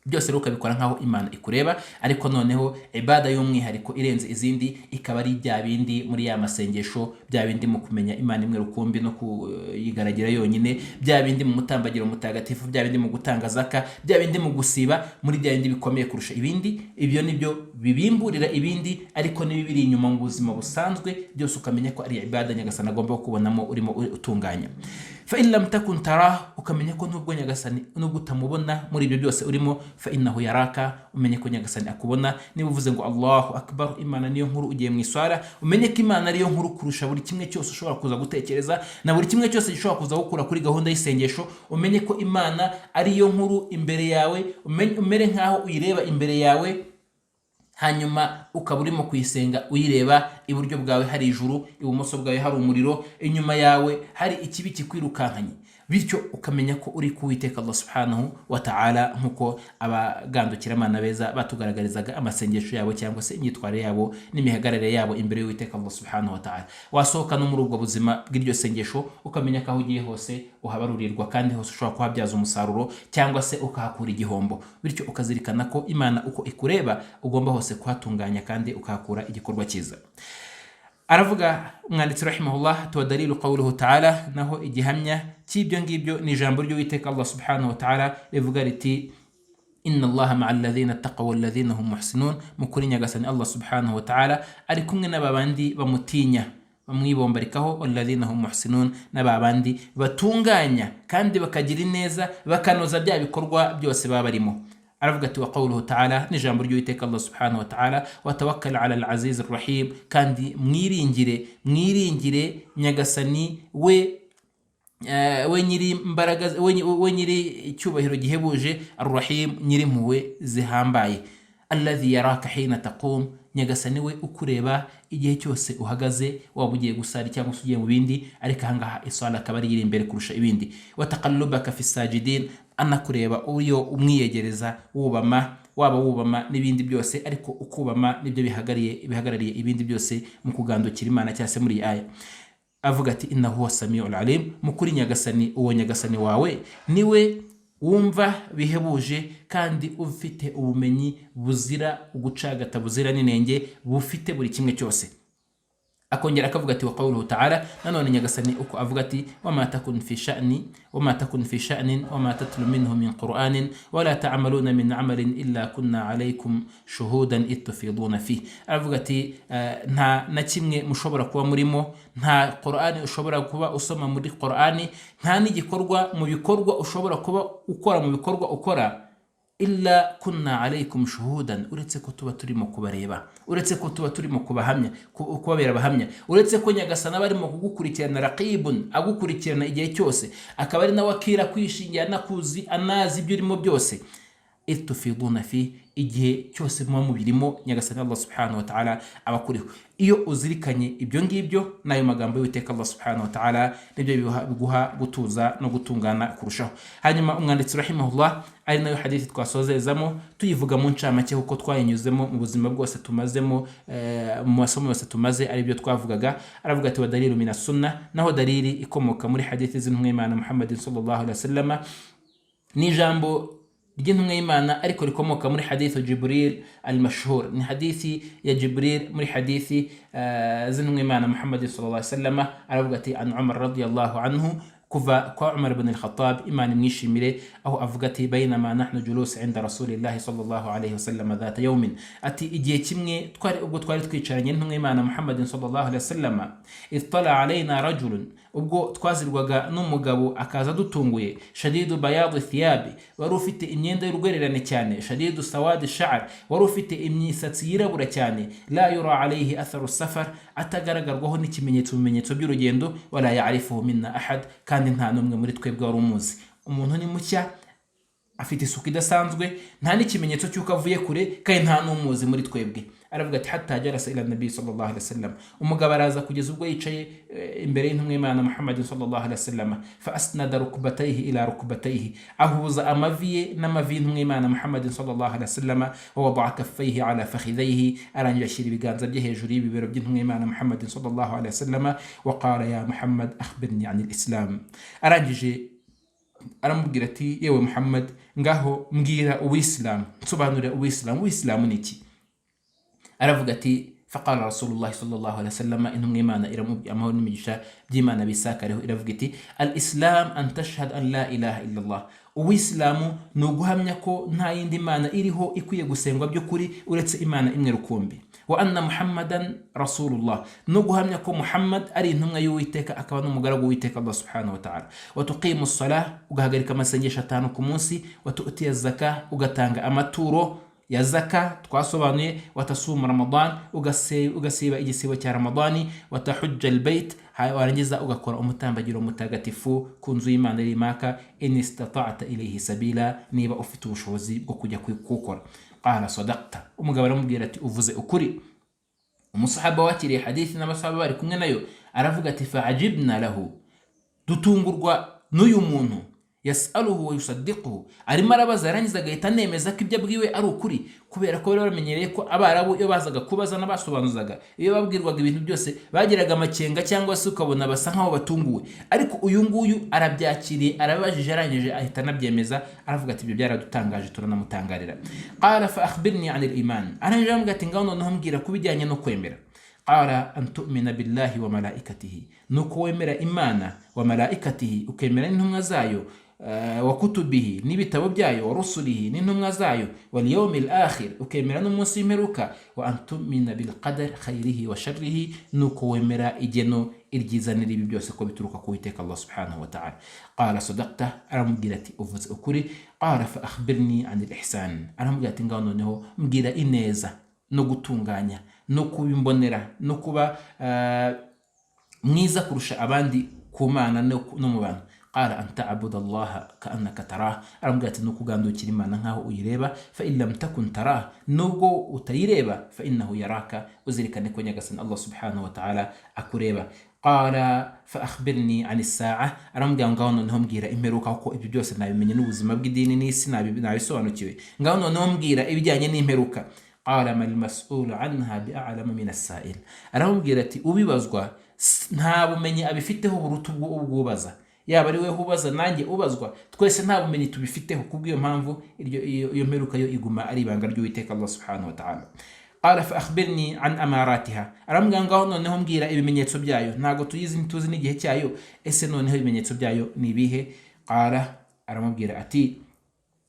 Byose rero ukabikora nkaho Imana ikureba, ariko noneho ibada y'umwihariko irenze izindi ikaba ari bya bindi muri ya masengesho, bya bindi mu kumenya Imana imwe rukumbi no kuyigaragira yonyine, bya bindi mu mutambagiro mutagatifu, bya bindi mu gutanga zaka, bya bindi mu gusiba, muri bya bindi bikomeye kurusha ibindi. Ibyo nibyo bibimburira ibindi, ariko n'ibibiri inyuma mu buzima busanzwe byose ukamenya ko ari ibada Nyagasani agomba kubonamo urimo utunganya. Fa in lam takun tarahu, ukamenya ko nubwo Nyagasani nubwo utamubona muri ibyo byose urimo, fa innahu yaraka, umenye ko Nyagasani akubona. Niba uvuze ngo Allahu akbar, Imana niyo nkuru, ugiye mu iswara, umenye ko Imana ariyo nkuru kurusha buri kimwe cyose ushobora kuza gutekereza na buri kimwe cyose gishobora kuza gukura kuri gahunda y'isengesho. Umenye ko Imana ariyo nkuru imbere yawe, umere nkaho uyireba imbere yawe, hanyuma ukaba urimo kuyisenga uyireba, iburyo bwawe hari ijuru, ibumoso bwawe hari umuriro, inyuma yawe hari ikibi kikwirukankanye. Bityo ukamenya ko uri kuwiteka Allah subhanahu wa ta'ala, nkuko abagandukiramana beza batugaragarizaga amasengesho yabo cyangwa se imyitwarire yabo n'imihagarare yabo imbere y'Uwiteka Allah subhanahu wa ta'ala. Wasohoka no muri ubwo buzima bw'iryo sengesho, ukamenya ko aho ugiye hose uhabarurirwa, kandi hose ushobora kuhabyaza umusaruro cyangwa se ukahakura igihombo. Bityo ukazirikana ko Imana uko ikureba ugomba hose kuhatunganya kandi ukahakura igikorwa cyiza. Aravuga umwanditsi rahimahullah, tuwa dalilu qawluhu ta'ala, naho igihamya cy'ibyo ngibyo ni ijambo ry'Uwiteka Allah subhanahu wa ta'ala rivuga riti inna Allaha ma'al ladhina taqaw wal ladhina hum muhsinun. Mukuri Nyagasani Allah subhanahu wa ta'ala ari kumwe n'ababandi bamutinya bamwibombarikaho, wal ladhina hum muhsinun, n'ababandi batunganya kandi bakagira ineza bakanoza bya bikorwa byose baba barimo. Aravuga ati wa qawluhu ta'ala, ni ijambo ry'Uwiteka Allah subhanahu wa ta'ala, wa tawakkal 'ala al-aziz ar-rahim, kandi mwiringire Nyagasani we nyiri imbaraga, we nyiri icyubahiro gihebuje, ar-rahim, nyiri impuhwe zihambaye. Alladhi yaraka hina taqum, Nyagasani we ukureba igihe cyose uhagaze, waba ugiye gusara cyangwa ugiye mu bindi, ariko ahangaha isala akaba ari iri imbere kurusha ibindi. Wa taqallubaka fi sajidin, anakureba uriyo umwiyegereza wubama, waba wubama n'ibindi byose, ariko ukubama nibyo bihagarariye ibindi byose mu kugandukira Imana cyase muri iyi aya. Avuga ati innahu huwa samiul alim, mukuri Nyagasani, uwo Nyagasani wawe niwe wumva bihebuje kandi ufite ubumenyi buzira ugucagata, buzira n'inenge, bufite buri kimwe cyose. Akongera akavuga ati wa qawluhu ta'ala, nanone Nyagasani uko avuga ati wama takun fi sha'nin wama tatlu minhu min qur'anin wala ta'maluna min 'amalin illa kunna 'alaykum shuhudan itufiduna fi. Avuga ati nta na kimwe mushobora kuba murimo, nta Qur'ani ushobora kuba usoma muri Qur'ani, nta n'igikorwa mu bikorwa ushobora kuba ukora mu bikorwa ukora, illa kunna alaykum shuhudan, uretse ko tuba turimo kubareba, uretse ko tuba turimo kubabera abahamya, uretse ko Nyagasani barimo kugukurikirana, raqibun, agukurikirana igihe cyose, akaba ari nawe akira kwishingira nakuzi anazi ibyo urimo byose. Itufiduna fi, igihe cyose muba mubirimo Nyagasani Allah subhanahu wa ta'ala abakuriho. Iyo uzirikanye ibyo ngibyo n'ayo magambo y'Uwiteka Allah subhanahu wa ta'ala, nibyo biguha gutuza no gutungana kurushaho. Hanyuma umwanditsi rahimahullah, ari nayo hadithi twasozezamo tuyivuga mu ncamake kuko twayinyuzemo mu buzima bwose tumazemo, mu masomo yose tumaze ari byo twavugaga. Aravuga ati wa dalilu mina sunna, naho dalili ikomoka muri hadithi z'intumwa y'Imana Muhammadin sallallahu alaihi wasallam, ni ijambo ry'intumwa y'Imana ariko rikomoka muri hadithu Jibril al-mashhur, ni hadithi ya Jibril muri hadithi z'intumwa y'Imana Muhammadin sallallahu alaihi wasallam. Aravuga ati an Umar radiyallahu anhu, kuva kwa Umar ibn al-Khattab, Imana imwishimire, aho avuga ati bainama nahnu julus inda rasulillahi sallallahu alaihi wasallam dhata yawmin, ati igihe kimwe ubwo twari twicaranye n'intumwa y'Imana Muhammadin sallallahu alaihi wasallam, ittala alaina rajulun, ubwo twazirwaga n'umugabo akaza dutunguye, shadidu bayadu thiyabi, wari ufite imyenda y'urwererane cyane, shadidu sawadi sha'r, wari ufite imisatsi yirabura cyane, la yura alayhi atharu safar, atagaragarwaho n'ikimenyetso mu bimenyetso by'urugendo, wala ya'rifuhu minna ahad, kandi nta n'umwe muri twebwe wari umuzi. Umuntu ni mucya, afite isuku idasanzwe, nta n'ikimenyetso cy'uko avuye kure, kandi nta n'umuzi muri twebwe. aravuga ati hatta jalasa ila nabi sallallahu alaihi wasallam, umugabo araza kugeza ubwo yicaye imbere y'intumwa y'Imana Muhammad sallallahu alaihi wasallam, fa asnada rukbatayhi ila rukbatayhi, ahuza amavi ye n'amavi y'intumwa y'Imana Muhammad sallallahu alaihi wasallam, wa wada'a kaffayhi ala fakhidhayhi, arangije ashyira ibiganza bye hejuru y'ibibero by'intumwa y'Imana Muhammad sallallahu alaihi wasallam, wa qala ya Muhammad akhbirni anil islam, arangije aramubwira ati yewe Muhammad, ngaho mbwira uwisilamu, nsobanurira uwisilamu ni iki? aravuga ati faqala rasulullah sallallahu alaihi wasallam, intumwa y'Imana amahoro n'imigisha by'Imana bisakareho iravuga iti al-islam an tashhad an la ilaha illa Allah, uwisilamu ni uguhamya ko nta yindi mana iriho ikwiye gusengwa by'ukuri uretse Imana imwe rukumbi, wa anna Muhammadan rasulullah, no guhamya ko Muhammad ari intumwa y'Uwiteka akaba n'umugaragu w'Uwiteka Allah subhanahu wa ta'ala, wa tuqimu as-salah, ugahagarika amasengesho 5 ku munsi, wa tu'ti az-zakah, ugatanga amaturo ya zaka twasobanuye, wa tasuma Ramadan, ugasiba igisibo cya Ramadani, wa tahujja al-bayt, warangiza ugakora umutambagiro mutagatifu ku nzu y'Imana iri Maka, in istata'ta ilayhi sabila, niba ufite ubushobozi bwo kujya kukora. qala sadaqta, umugabo aramubwira ati uvuze ukuri. Umusahaba wakiriye hadithi n'abasahaba bari kumwe nayo aravuga ati fa'ajibna lahu, dutungurwa n'uyu muntu, yasaluhu wa yusaddiquhu, arimo arabaza yarangiza agahita anemeza ko ibyo abwiwe ari ukuri, kubera ko bari bamenyereye ko Abarabu iyo bazaga kubaza n'abasobanuzaga, iyo babwirwaga ibintu byose bagiraga amakenga cyangwa se ukabona basa nkaho batunguwe, ariko uyu nguyu arabyakiriye, arabajije arangije ahita anabyemeza, aravuga ati ibyo byaradutangaje turanamutangarira. qala fa akhbirni anil iman, arangije aramubwira ati ngaho noneho mbwira kubijyanye no kwemera. qala an tu'mina billahi wa malaikatihi, nuko wemera Imana, wa malaikatihi, ukemera n'intumwa zayo, wa kutubihi, n'ibitabo byayo, wa rusulihi, n'intumwa zayo, wal yawmil akhir, ukemera n'umunsi w'imperuka, wa an tu'mina bil qadar khairihi wa sharrihi, nuko wemera igeno iryiza n'iribi byose ko bituruka ku Uwiteka Allah subhanahu wa ta'ala. qala sadaqta, aramubwira ati uvuze ukuri. qala fa akhbirni anil ihsan, aramubwira ati ngaho noneho mbwira ineza no gutunganya no kubimbonera no kuba mwiza kurusha abandi ku Mana no mu bantu. qala an ta'budu Allah ka'annaka tarah, aramubwira ati no kugandukira Imana nkaho uyireba, fa in lam takun tarah, nubwo utayireba, fa innahu yaraka, uzirikane ko nyagasani Allah subhanahu wa ta'ala akureba. qala fa akhbirni anis sa'a, aramubwira ngaho noneho mbwira imperuka, kuko ibyo byose nabimenye n'ubuzima bw'idini n'isi nabisobanukiwe, ngaho noneho mbwira ibijyanye n'imperuka. qala mal mas'ul anha bi'a'lama min as-sa'il, aramubwira ati ubibazwa nta bumenyi abifiteho buruta ubwubaza, yaba ari we ubaza nanjye ubazwa, twese nta bumenyi tubifiteho, kubw'iyo mpamvu iyo mperuka yo iguma ari ibanga ry'Uwiteka Allah subhanahu wa ta'ala. qala fa akhbirni an amaratiha, aramubwira ngaho noneho mbwira ibimenyetso byayo, ntago tuzi n'igihe cyayo, ese noneho ibimenyetso byayo ni ibihe? qala, aramubwira ati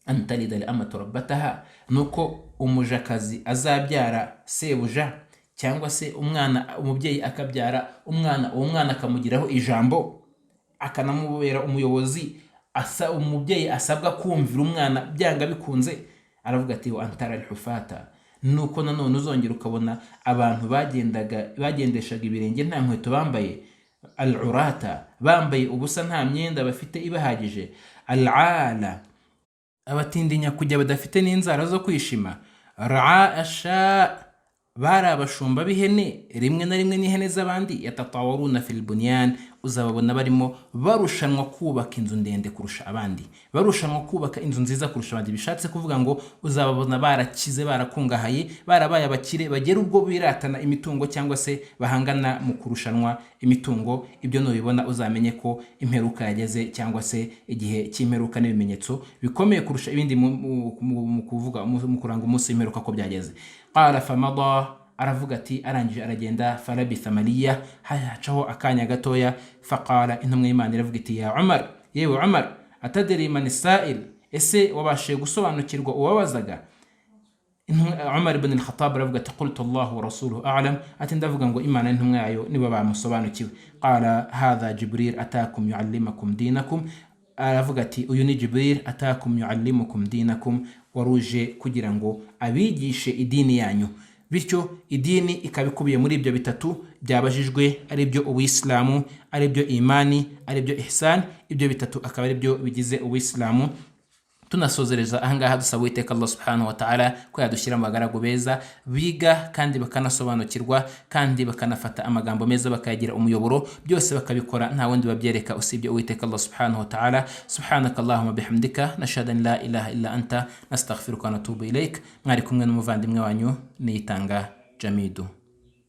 an talida al-amatu rabbataha, nuko umujakazi azabyara sebuja, cyangwa se umubyeyi akabyara umwana, uwo mwana akamugiraho ijambo akanamubera umuyobozi, umubyeyi asabwa kumvira umwana byanga bikunze. aravuga ati wa antara al-hufata, nuko nanone uzongera ukabona abantu bagendeshaga ibirenge nta nkweto bambaye, al-urata, bambaye ubusa nta myenda bafite ibahagije, al-ala, abatindinya kujya badafite n'inzara zo kwishima, ra'a asha, bari abashumba b'ihene, rimwe na rimwe n'ihene z'abandi, yatatawaruna fil bunyan, uzababona barimo barushanwa kubaka inzu ndende kurusha abandi, barushanwa kubaka inzu nziza kurusha abandi, bishatse kuvuga ngo uzababona barakize, barakungahaye, barabaye abakire, bagera ubwo biratana imitungo cyangwa se bahangana mu kurushanwa imitungo. ibyo nubibona uzamenye ko imperuka yageze, cyangwa se igihe cy'imperuka n'ibimenyetso bikomeye kurusha ibindi mu kuvuga mu kuranga umunsi w'imperuka ko byageze. qala famada, aravuga ati arangije aragenda, farabitha maliya, hacaho akanya gatoya, faqala, intumwa y'Imana iravuga iti ya Umar, yewe Umar, atadri man sa'il, ese wabashe gusobanukirwa uwabazaga? Umar ibn al-Khattab aravuga ati qultu Allah wa rasuluhu a'lam, ati ndavuga ngo Imana n'intumwa yayo nibo bamusobanukiwe. qala hadha Jibril atakum yuallimakum dinakum, aravuga ati uyu ni Jibril atakum yuallimukum dinakum, waruje kugira ngo abigishe idini yanyu. bityo idini ikabikubiye muri ibyo bitatu byabajijwe, ari byo uwisilamu, ari byo imani, ari byo ihsan. ibyo bitatu akaba ari byo bigize uwisilamu. tunasozereza ahangaha dusaba Uwiteka Allah subhanahu wa ta'ala ko yadushyira mu bagaragu beza biga kandi bakanasobanukirwa kandi bakanafata amagambo meza bakayagira umuyoboro, byose bakabikora nta wundi babyereka usibye Uwiteka Allah subhanahu wa ta'ala. Subhanaka Allahumma bihamdika nashhadu an la ilaha illa anta nastaghfiruka wa natubu ilaik. Mwari kumwe n'umuvandimwe wanyu Niyitanga Jamidu.